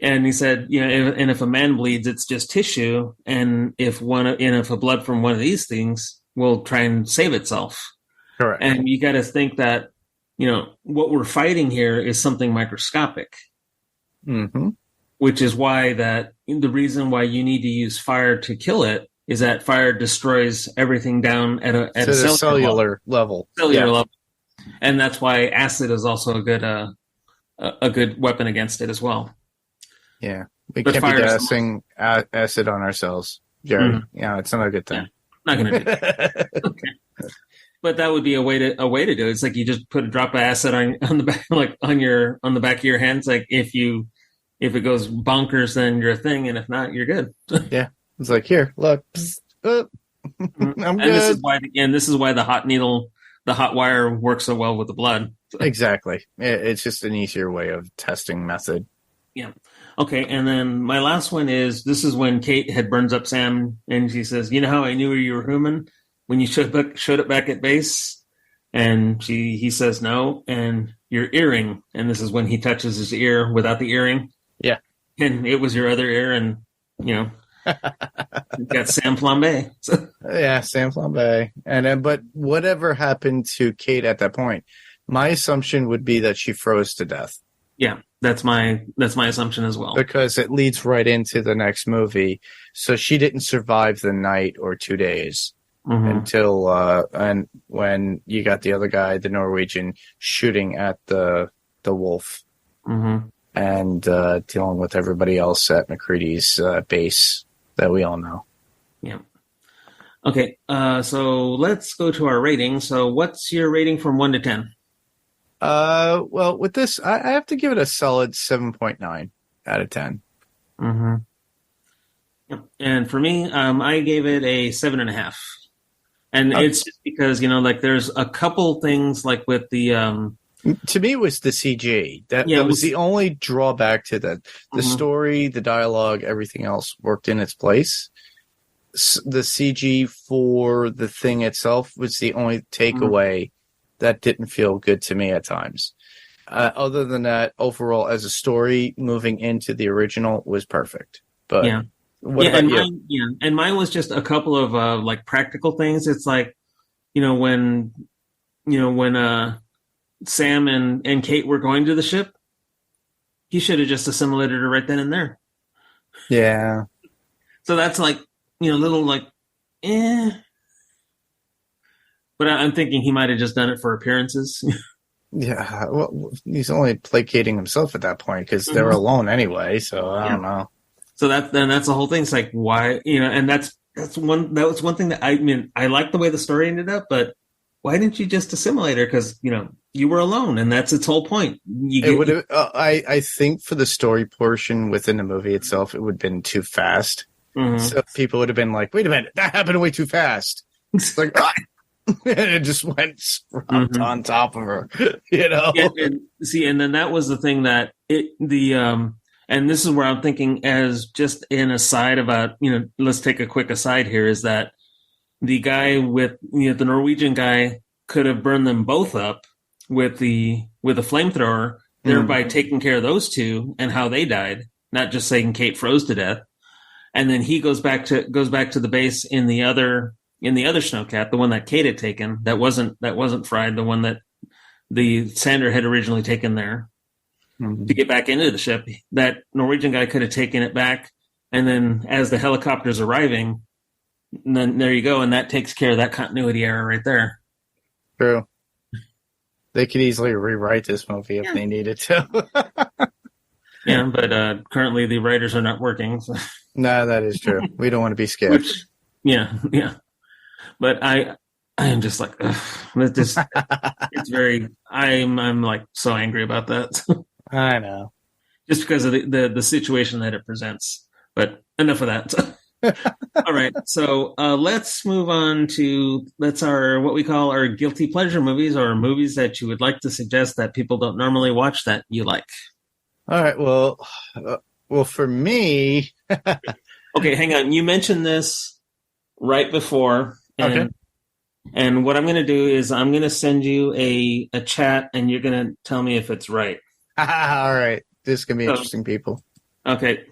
And he said, and if a man bleeds, it's just tissue, and if a blood from one of these things will try and save itself. Correct. And you got to think that what we're fighting here is something microscopic, which is why the reason why you need to use fire to kill it is that fire destroys everything down at a cellular level. Cellular level, and that's why acid is also a good weapon against it as well. Yeah, we can't be gassing acid on ourselves, Jerry. Yeah, it's not a good thing. Not going to do that. Okay. But that would be a way to do it. It's like you just put a drop of acid on the back, like on the back of your hands. Like if it goes bonkers, then you're a thing, and if not, you're good. Yeah, it's like here, look, I'm good. This is why the hot needle, the hot wire works so well with the blood. Exactly. It's just an easier way of testing method. Yeah. Okay, and then my last one is, this is when Kate had burns up Sam, and she says, you know how I knew you were human? When you showed it back at base? And he says no, and your earring. And this is when he touches his ear without the earring. Yeah. And it was your other ear, and, you got Sam Flambe. Yeah, Sam Flambe. But whatever happened to Kate at that point, my assumption would be that she froze to death. Yeah, that's my assumption as well. Because it leads right into the next movie. So she didn't survive the night or 2 days until and when you got the other guy, the Norwegian, shooting at the wolf and dealing with everybody else at McCready's base that we all know. Yeah. Okay, so let's go to our rating. So what's your rating from 1 to 10? Well, with this, I have to give it a solid 7.9 out of 10. Yep. And for me, I gave it a 7.5. And it's just because, there's a couple things like with the... to me, it was the CG. That was the only drawback to that. The story, the dialogue, everything else worked in its place. The CG for the thing itself was the only takeaway that didn't feel good to me at times. Other than that, overall, as a story, moving into the original was perfect. But what about you? And mine was just a couple of practical things. It's like, when Sam and Kate were going to the ship, he should have just assimilated her right then and there. Yeah. So that's little But I'm thinking he might have just done it for appearances. Yeah, well, he's only placating himself at that point because they were alone anyway. So I don't know. So that's the whole thing. It's like, why, and that was one thing that I like the way the story ended up, but why didn't you just assimilate her? Because, you were alone, and that's its whole point. I think for the story portion within the movie itself, it would have been too fast. Mm-hmm. So people would have been like, wait a minute, that happened way too fast. It's like, and it just went on top of her, Yeah, and then that was the thing that and this is where I'm thinking as just an aside about, let's take a quick aside here, is that the guy with, the Norwegian guy could have burned them both up with the flamethrower, thereby taking care of those two and how they died, not just saying Kate froze to death. And then he goes back to the base in the other snowcat, the one that Kate had taken, that wasn't fried, the one that the Sander had originally taken there to get back into the ship. That Norwegian guy could have taken it back, and then as the helicopter's arriving, then there you go, and that takes care of that continuity error right there. True. They could easily rewrite this movie if they needed to. Yeah, but currently the writers are not working. So. No, that is true. We don't want to be scared. Yeah. But I am just like, ugh, it's very. I'm like so angry about that. I know. Just because of the situation that it presents. But enough of that. All right, so let's move on to what we call our guilty pleasure movies, or movies that you would like to suggest that people don't normally watch that you like. All right, well, for me, okay, hang on. You mentioned this right before, and what I'm going to do is I'm going to send you a chat, and you're going to tell me if it's right. All right, this is going to be interesting, people. Okay.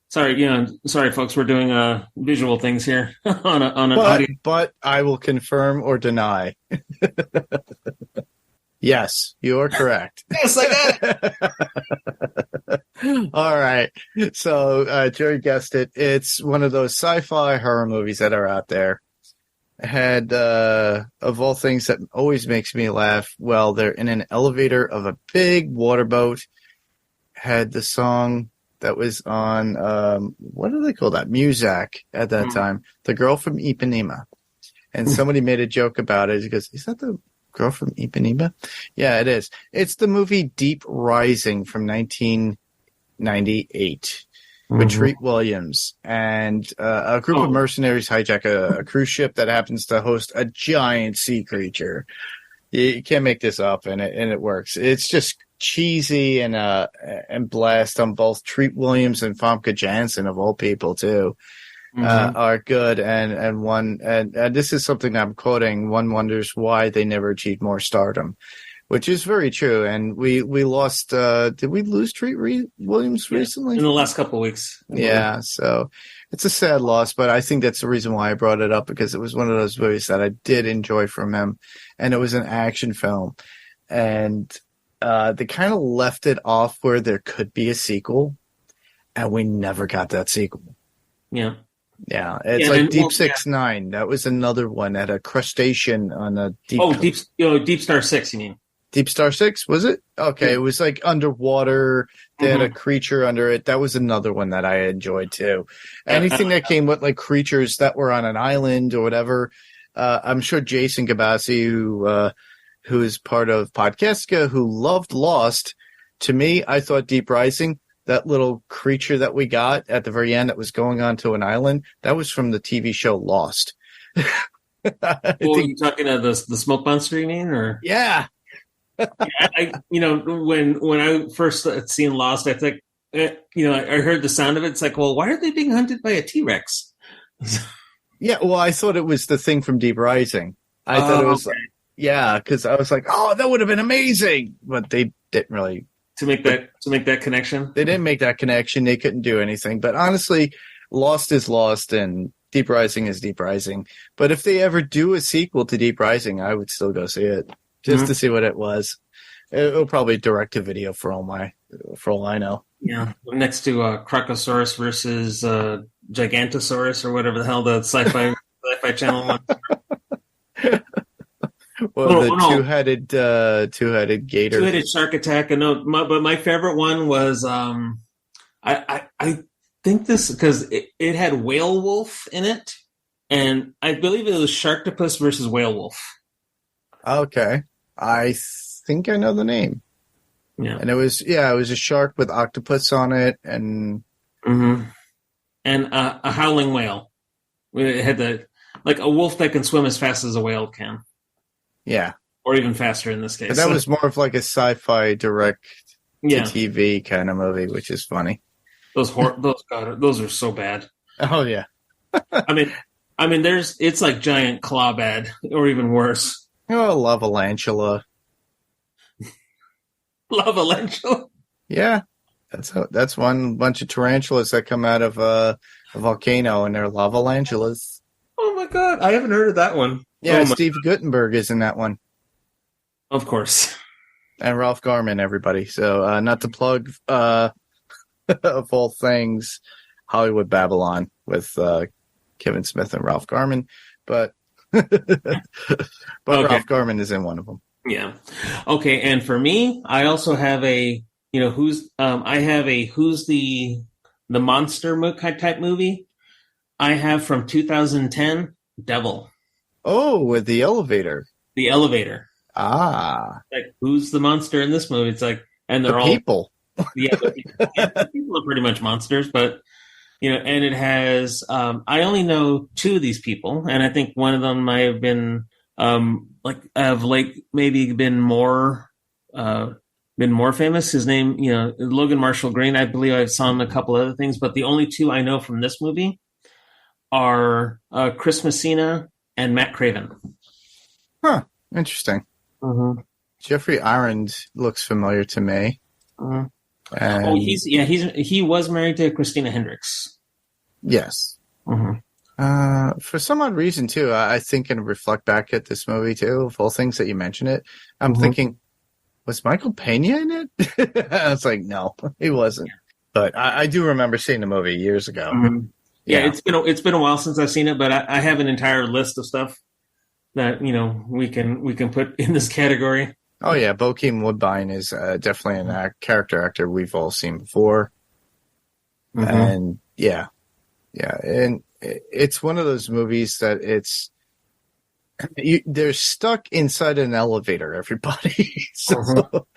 Sorry, folks. We're doing visual things here on an audio. But I will confirm or deny. Yes, you are correct. Yes, I got it. All right. So, Jerry guessed it. It's one of those sci-fi horror movies that are out there. Had, of all things that always makes me laugh, well, they're in an elevator of a big water boat. Had the song that was on, what do they call that? Muzak at that time. The Girl from Ipanema. And somebody made a joke about it. He goes, is that the Girl from Ipanema? Yeah, it is. It's the movie Deep Rising from 1998 with Treat Williams. And a group of mercenaries hijack a cruise ship that happens to host a giant sea creature. You can't make this up, and it works. It's just cheesy and blast on both Treat Williams and Famke Janssen, of all people too, are good. And this is something I'm quoting. One wonders why they never achieved more stardom, which is very true. And we lost. Did we lose Treat Williams recently? In the last couple of weeks. Yeah. So it's a sad loss, but I think that's the reason why I brought it up, because it was one of those movies that I did enjoy from him, and it was an action film, and they kind of left it off where there could be a sequel, and we never got that sequel. Yeah. Yeah. It's like Deep 6 9. That was another one that had a crustacean on a deep. Oh, Deep Star 6, you mean? Deep Star 6, was it? Okay. Yeah. It was like underwater. They had a creature under it. That was another one that I enjoyed too. Anything that came with like creatures that were on an island or whatever. I'm sure Jason Gabassi, who is part of Podcastica, who loved Lost. To me, I thought Deep Rising, that little creature that we got at the very end that was going onto an island, that was from the TV show Lost. You talking about the smoke monster, you mean? Or yeah. When I first seen Lost, I think, I heard the sound of it. It's like, well, why are they being hunted by a T-Rex? Yeah, well, I thought it was the thing from Deep Rising. I thought it was, yeah, because I was like, oh, that would have been amazing, but they didn't really to make that connection. They didn't make that connection. They couldn't do anything. But honestly, Lost is Lost, and Deep Rising is Deep Rising. But if they ever do a sequel to Deep Rising, I would still go see it just to see what it was. It'll probably direct a video for all I know. Yeah, next to Crocosaurus versus Gigantosaurus, or whatever the hell the sci-fi channel was. Well, two-headed gator, two-headed shark attack. And but my favorite one was I think this because it had whale wolf in it, and I believe it was Sharktopus versus whale wolf. Okay. I think I know the name. Yeah. And it was a shark with octopus on it and and a howling whale. It had like a wolf that can swim as fast as a whale can. Yeah. Or even faster in this case. But that was more of like a sci-fi direct to Yeah. TV kind of movie, which is funny. Those are so bad. Oh yeah. I mean, it's like giant claw bad, or even worse. Oh, Lavalantula. Lavalantula. Yeah, that's one bunch of tarantulas that come out of a volcano, and they're lavalantulas. Oh my god, I haven't heard of that one. Yeah, Steve Guttenberg is in that one. Of course. And Ralph Garman, everybody. So not to plug of all things Hollywood Babylon with Kevin Smith and Ralph Garman, but Okay. Ralph Garman is in one of them. Yeah. Okay, and for me, I also have a who's the monster type movie. I have from 2010 Devil. Oh, with the elevator. The elevator. Ah. Like who's the monster in this movie? It's like and they're all people. Yeah, the people are pretty much monsters, but and it has I only know two of these people, and I think one of them might have been maybe been more famous. His name, Logan Marshall Green. I believe I saw him in a couple other things, but the only two I know from this movie are Chris Messina and Matt Craven. Huh. Interesting. Mm-hmm. Jeffrey Arend looks familiar to me. Mm-hmm. He was married to Christina Hendricks. Yes. Mm-hmm. For some odd reason too, I think and reflect back at this movie too, of all things that you mention it, I'm thinking, was Michael Pena in it? I was like, no, he wasn't. But I do remember seeing the movie years ago. Mm-hmm. Yeah, it's been a while since I've seen it, but I have an entire list of stuff that we can put in this category. Oh yeah, Bokeem Woodbine is definitely a character actor we've all seen before, and yeah, and it's one of those movies that they're stuck inside an elevator. Everybody, so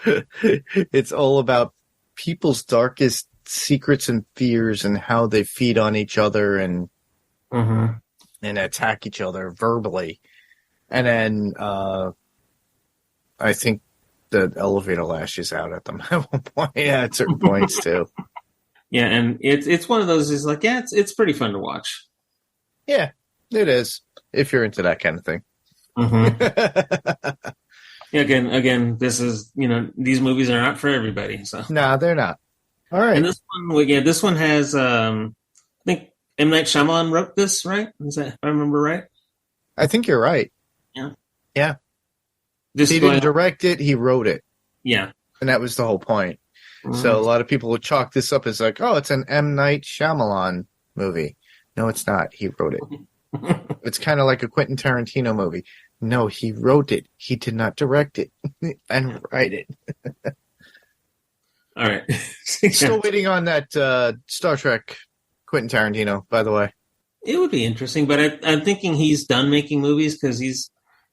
it's all about people's darkest secrets and fears and how they feed on each other and attack each other verbally, and then I think the elevator lashes out at them at one point. Yeah, at certain points too. Yeah, and it's one of those. Is like, yeah, it's pretty fun to watch. Yeah, it is if you're into that kind of thing. Yeah, again, this is these movies are not for everybody. So no, they're not. All right, and this one has I think M. Night Shyamalan wrote this, right? Is that if I remember right? I think you're right. Yeah. He didn't direct it; he wrote it. Yeah, and that was the whole point. So a lot of people would chalk this up as like, oh, it's an M. Night Shyamalan movie. No, it's not. He wrote it. It's kind of like a Quentin Tarantino movie. No, he wrote it. He did not direct it and write it. All right. Still waiting on that Star Trek Quentin Tarantino, by the way. It would be interesting, but I'm thinking he's done making movies because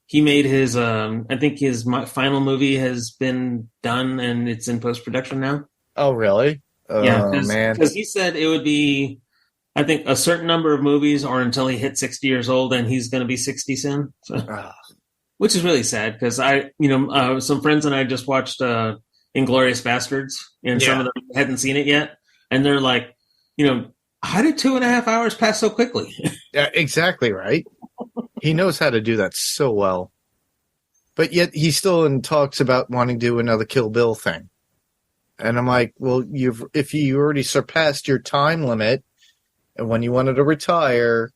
he made his I think his final movie has been done and it's in post-production now. Oh, really? Yeah, man. Because he said it would be, I think, a certain number of movies or until he hit 60 years old, and he's going to be 60 soon. So, which is really sad because some friends and I just watched Inglourious Bastards, and some of them hadn't seen it yet, and they're like, how did 2.5 hours pass so quickly? Yeah, exactly right. He knows how to do that so well. But yet he's still in talks about wanting to do another Kill Bill thing. And I'm like, well, if you already surpassed your time limit and when you wanted to retire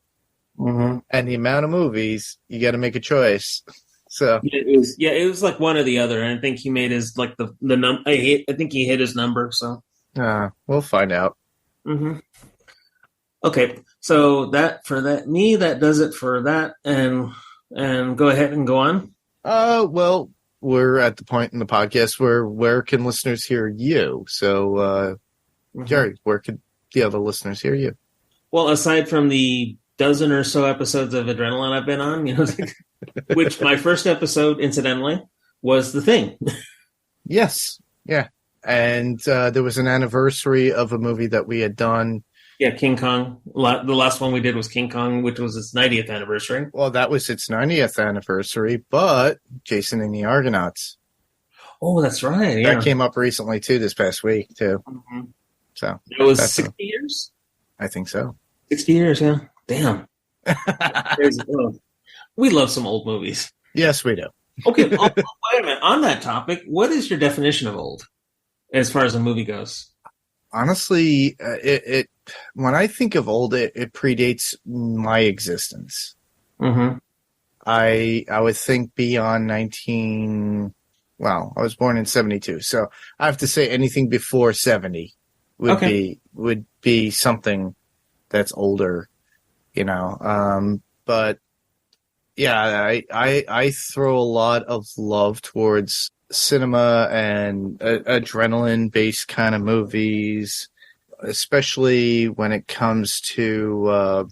and the amount of movies, you got to make a choice. So it was like one or the other. And I think he made his like the number. I think he hit his number. So we'll find out. Okay, so that does it for that, and go ahead and go on. Well, we're at the point in the podcast where can listeners hear you? So, Jerry, where could the other listeners hear you? Well, aside from the dozen or so episodes of Adrenaline I've been on, which my first episode, incidentally, was The Thing. Yes. Yeah. And there was an anniversary of a movie that we had done. Yeah, King Kong. The last one we did was King Kong, which was its 90th anniversary. Well, that was its 90th anniversary, but Jason and the Argonauts. Oh, that's right. Yeah. That came up recently, too, this past week, too. Mm-hmm. So it was 60 years? I think so. 60 years, yeah. Damn. We love some old movies. Yes, we do. Okay, wait a minute. On that topic, what is your definition of old as far as a movie goes? Honestly, it when I think of old, it predates my existence. Mm-hmm. I would think beyond 19... Well, I was born in 72, so I have to say anything before 70 would be something that's older, But yeah, I throw a lot of love towards cinema and adrenaline-based kind of movies, especially when it comes to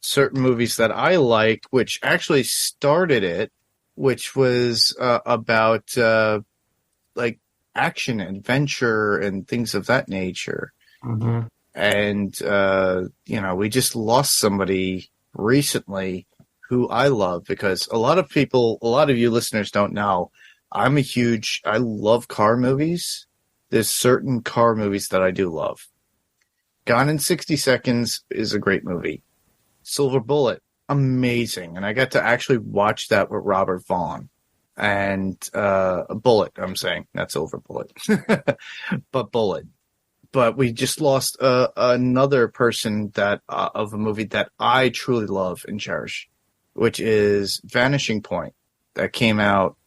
certain movies that I like, which actually started it, which was about like action, adventure, and things of that nature. Mm-hmm. And, we just lost somebody recently who I love, because a lot of you listeners don't know, I love car movies. There's certain car movies that I do love. Gone in 60 Seconds is a great movie. Silver Bullet, amazing. And I got to actually watch that with Robert Vaughn. And Bullet, I'm saying, not Silver Bullet, but Bullet. But we just lost another person of a movie that I truly love and cherish, which is Vanishing Point. That came out,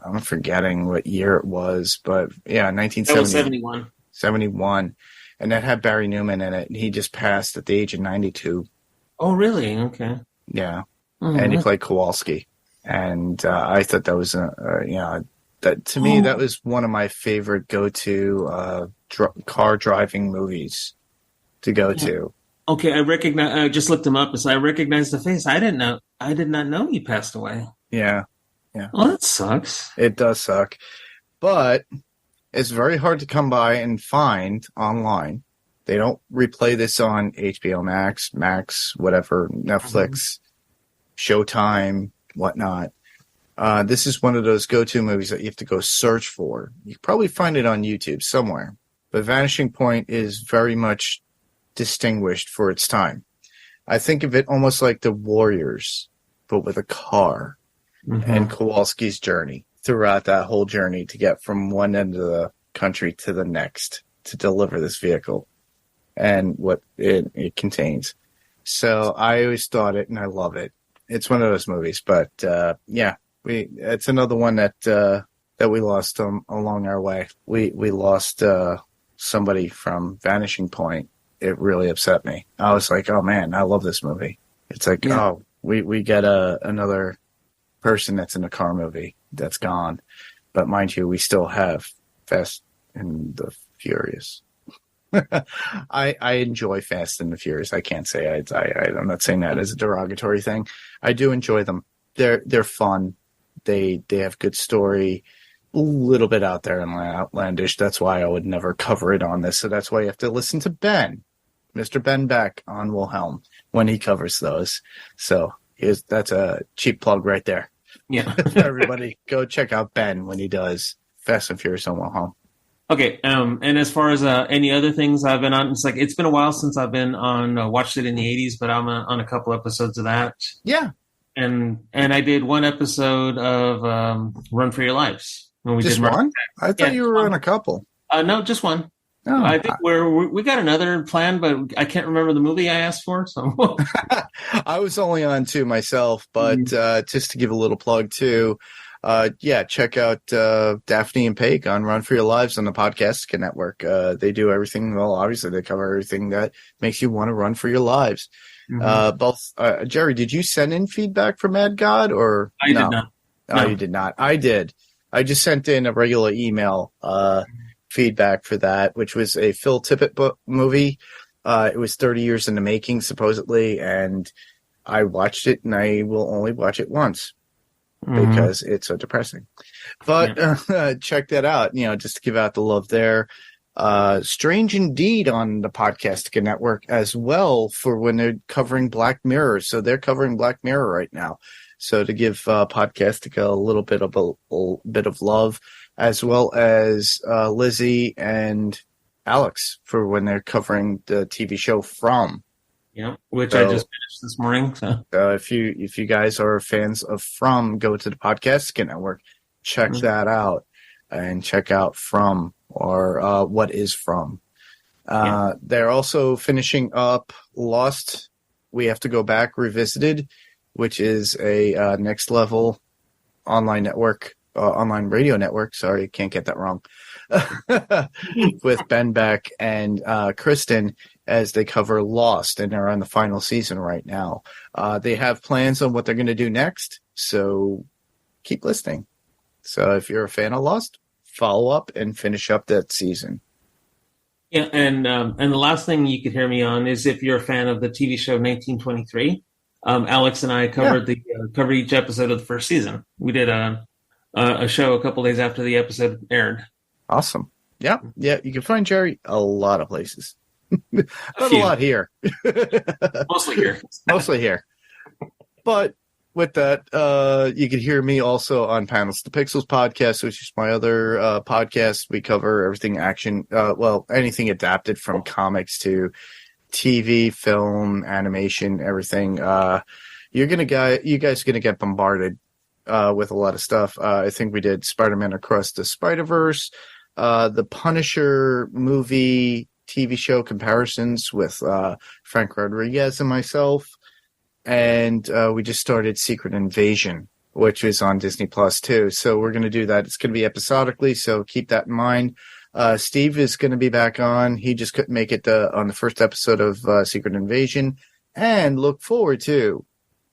I'm forgetting what year it was, but yeah, 1970. That was 71. 71. And that had Barry Newman in it. And he just passed at the age of 92. Oh, really? Okay. Yeah. Mm-hmm. And he played Kowalski. And I thought that was, to me, that was one of my favorite go-to car driving movies to go to. Okay, I just looked him up, so I recognized the face. I did not know he passed away. Yeah. Oh, that sucks. It does suck. But it's very hard to come by and find online. They don't replay this on HBO Max, whatever, Netflix, Showtime, whatnot. This is one of those go-to movies that you have to go search for. You can probably find it on YouTube somewhere. But Vanishing Point is very much distinguished for its time. I think of it almost like The Warriors, but with a car, and Kowalski's journey throughout that whole journey to get from one end of the country to the next to deliver this vehicle and what it contains. So I always thought it, and I love it. It's one of those movies, but it's another one that we lost along our way. We lost somebody from Vanishing Point. It really upset me. I was like, oh man, I love this movie. It's like, we get another person that's in a car movie that's gone. But mind you, we still have Fast and the Furious. I enjoy Fast and the Furious. I can't say I'm not saying that as a derogatory thing. I do enjoy them. They're fun. They have good story. A little bit out there and outlandish. That's why I would never cover it on this. So that's why you have to listen to Ben, Mr. Ben Beck on Wilhelm when he covers those. So that's a cheap plug right there. Yeah. Everybody go check out Ben when he does Fast and Furious on Wilhelm. Okay. And as far as any other things I've been on, it's been a while since I've been on, watched it in the 80s, but I'm on a couple episodes of that. Yeah. And I did one episode of Run for Your Lives. When we just did one? I thought you were on a couple. No, just one. Oh, I think we got another plan, but I can't remember the movie I asked for. So I was only on two myself, but just to give a little plug too, check out Daphne and Paige on Run for Your Lives on the Podcast Network. They do everything. Well, obviously they cover everything that makes you want to run for your lives. Both Jerry, did you send in feedback from Mad God or I did not? No, you did not. I did. I just sent in a regular email feedback for that, which was a Phil Tippett movie It was 30 years in the making, supposedly, and I watched it, and I will only watch it once because it's so depressing. But check that out, just to give out the love there. Strange Indeed on the Podcastica Network as well for when they're covering Black Mirror. So they're covering Black Mirror right now. So to give Podcastica a little bit of love, as well as Lizzie and Alex for when they're covering the TV show From. Yeah, which I just finished this morning. So if you guys are fans of From, go to the Podcastica Network, check that out, and check out From. Or What is From. They're also finishing up Lost, We Have to Go Back Revisited, which is a next level online radio network. Sorry, can't get that wrong. With Ben Beck and Kristen as they cover Lost, and they're on the final season right now. They have plans on what they're going to do next, so keep listening. So if you're a fan of Lost, follow up and finish up that season. Yeah, and the last thing you could hear me on is if you're a fan of the TV show 1923. Alex and I covered covered each episode of the first season. We did a show a couple days after the episode aired. Awesome. Yeah. You can find Jerry a lot of places, but a lot here. Mostly here. But with that, you can hear me also on Panels to Pixels podcast, which is my other podcast. We cover everything action, anything adapted from comics to TV, film, animation, everything. You guys are gonna get bombarded with a lot of stuff. I think we did Spider-Man Across the Spider-Verse, the Punisher movie, TV show comparisons with Frank Rodriguez and myself. And we just started Secret Invasion, which is on Disney Plus too. So we're going to do that. It's going to be episodically, so keep that in mind. Steve is going to be back on. He just couldn't make it on the first episode of Secret Invasion. And look forward to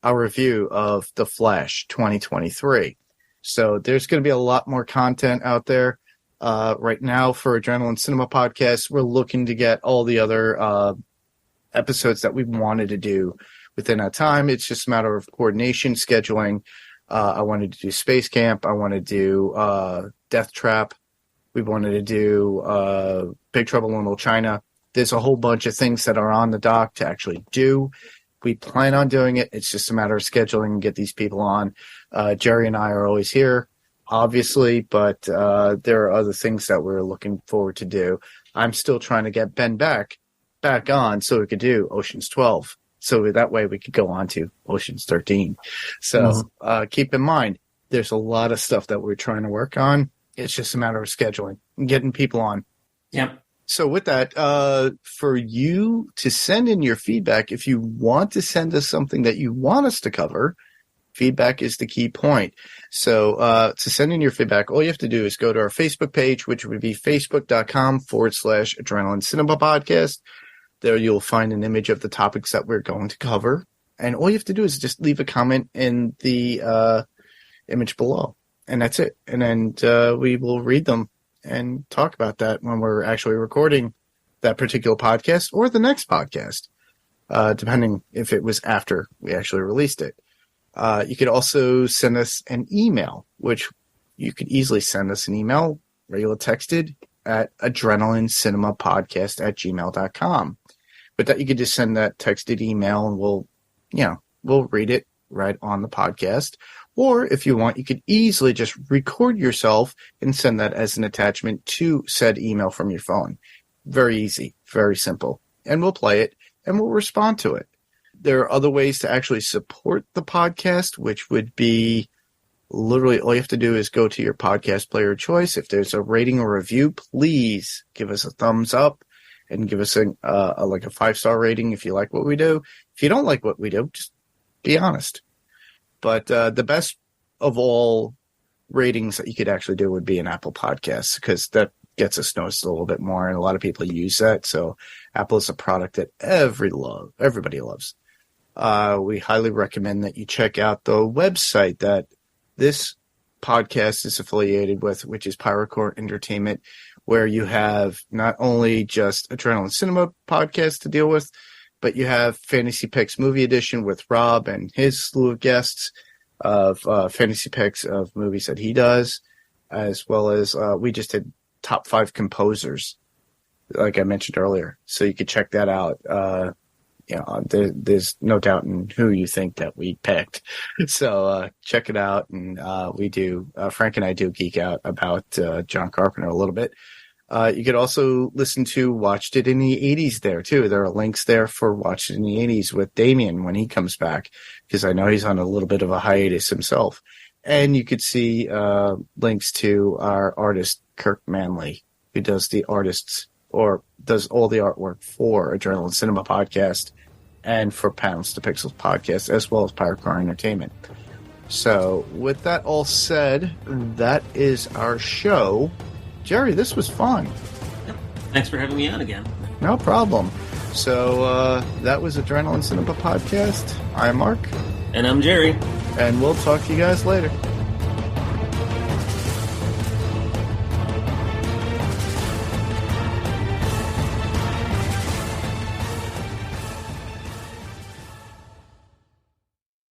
our review of The Flash 2023. So there's going to be a lot more content out there. Right now for Adrenaline Cinema Podcast, we're looking to get all the other episodes that we wanted to do within that time. It's just a matter of coordination, scheduling. I wanted to do Space Camp. I wanted to do Death Trap. We wanted to do Big Trouble in Little China. There's a whole bunch of things that are on the dock to actually do. We plan on doing it. It's just a matter of scheduling and get these people on. Jerry and I are always here, obviously, but there are other things that we're looking forward to do. I'm still trying to get Ben back on so we could do Ocean's 12. So that way we could go on to Ocean's 13. So keep in mind, there's a lot of stuff that we're trying to work on. It's just a matter of scheduling and getting people on. Yep. So with that, for you to send in your feedback, if you want to send us something that you want us to cover, feedback is the key point. So to send in your feedback, all you have to do is go to our Facebook page, which would be facebook.com/Adrenaline Cinema Podcast. There you'll find an image of the topics that we're going to cover. And all you have to do is just leave a comment in the image below. And that's it. And then we will read them and talk about that when we're actually recording that particular podcast or the next podcast, depending if it was after we actually released it. You could also send us an email, which you could easily send us an email, regular texted, at adrenalincinemapodcast@gmail.com. But that you could just send that texted email and we'll read it right on the podcast. Or if you want, you could easily just record yourself and send that as an attachment to said email from your phone. Very easy, very simple. And we'll play it and we'll respond to it. There are other ways to actually support the podcast, which would be literally all you have to do is go to your podcast player of choice. If there's a rating or review, please give us a thumbs up and give us a 5-star rating if you like what we do. If you don't like what we do, just be honest. But the best of all ratings that you could actually do would be an Apple Podcast, because that gets us noticed a little bit more, and a lot of people use that. So Apple is a product that everybody loves. We highly recommend that you check out the website that this podcast is affiliated with, which is Pyrocore Entertainment, where you have not only just Adrenaline Cinema podcast to deal with, but you have Fantasy Picks Movie Edition with Rob and his slew of guests of fantasy picks of movies that he does, as well as we just did top 5 composers, like I mentioned earlier. So you could check that out. There's no doubt in who you think that we picked. So check it out. And we do, Frank and I do geek out about John Carpenter a little bit. You could also listen to Watched It in the 80s there, too. There are links there for Watched It in the 80s with Damien when he comes back, because I know he's on a little bit of a hiatus himself. And you could see links to our artist, Kirk Manley, who does the artists or does all the artwork for Adrenaline Cinema Podcast and for Pounds to Pixels Podcast, as well as Pyrocore Entertainment. So with that all said, that is our show. Jerry, this was fun. Yep. Thanks for having me on again. No problem. So that was Adrenaline Cinema Podcast. I'm Mark. And I'm Jerry. And we'll talk to you guys later.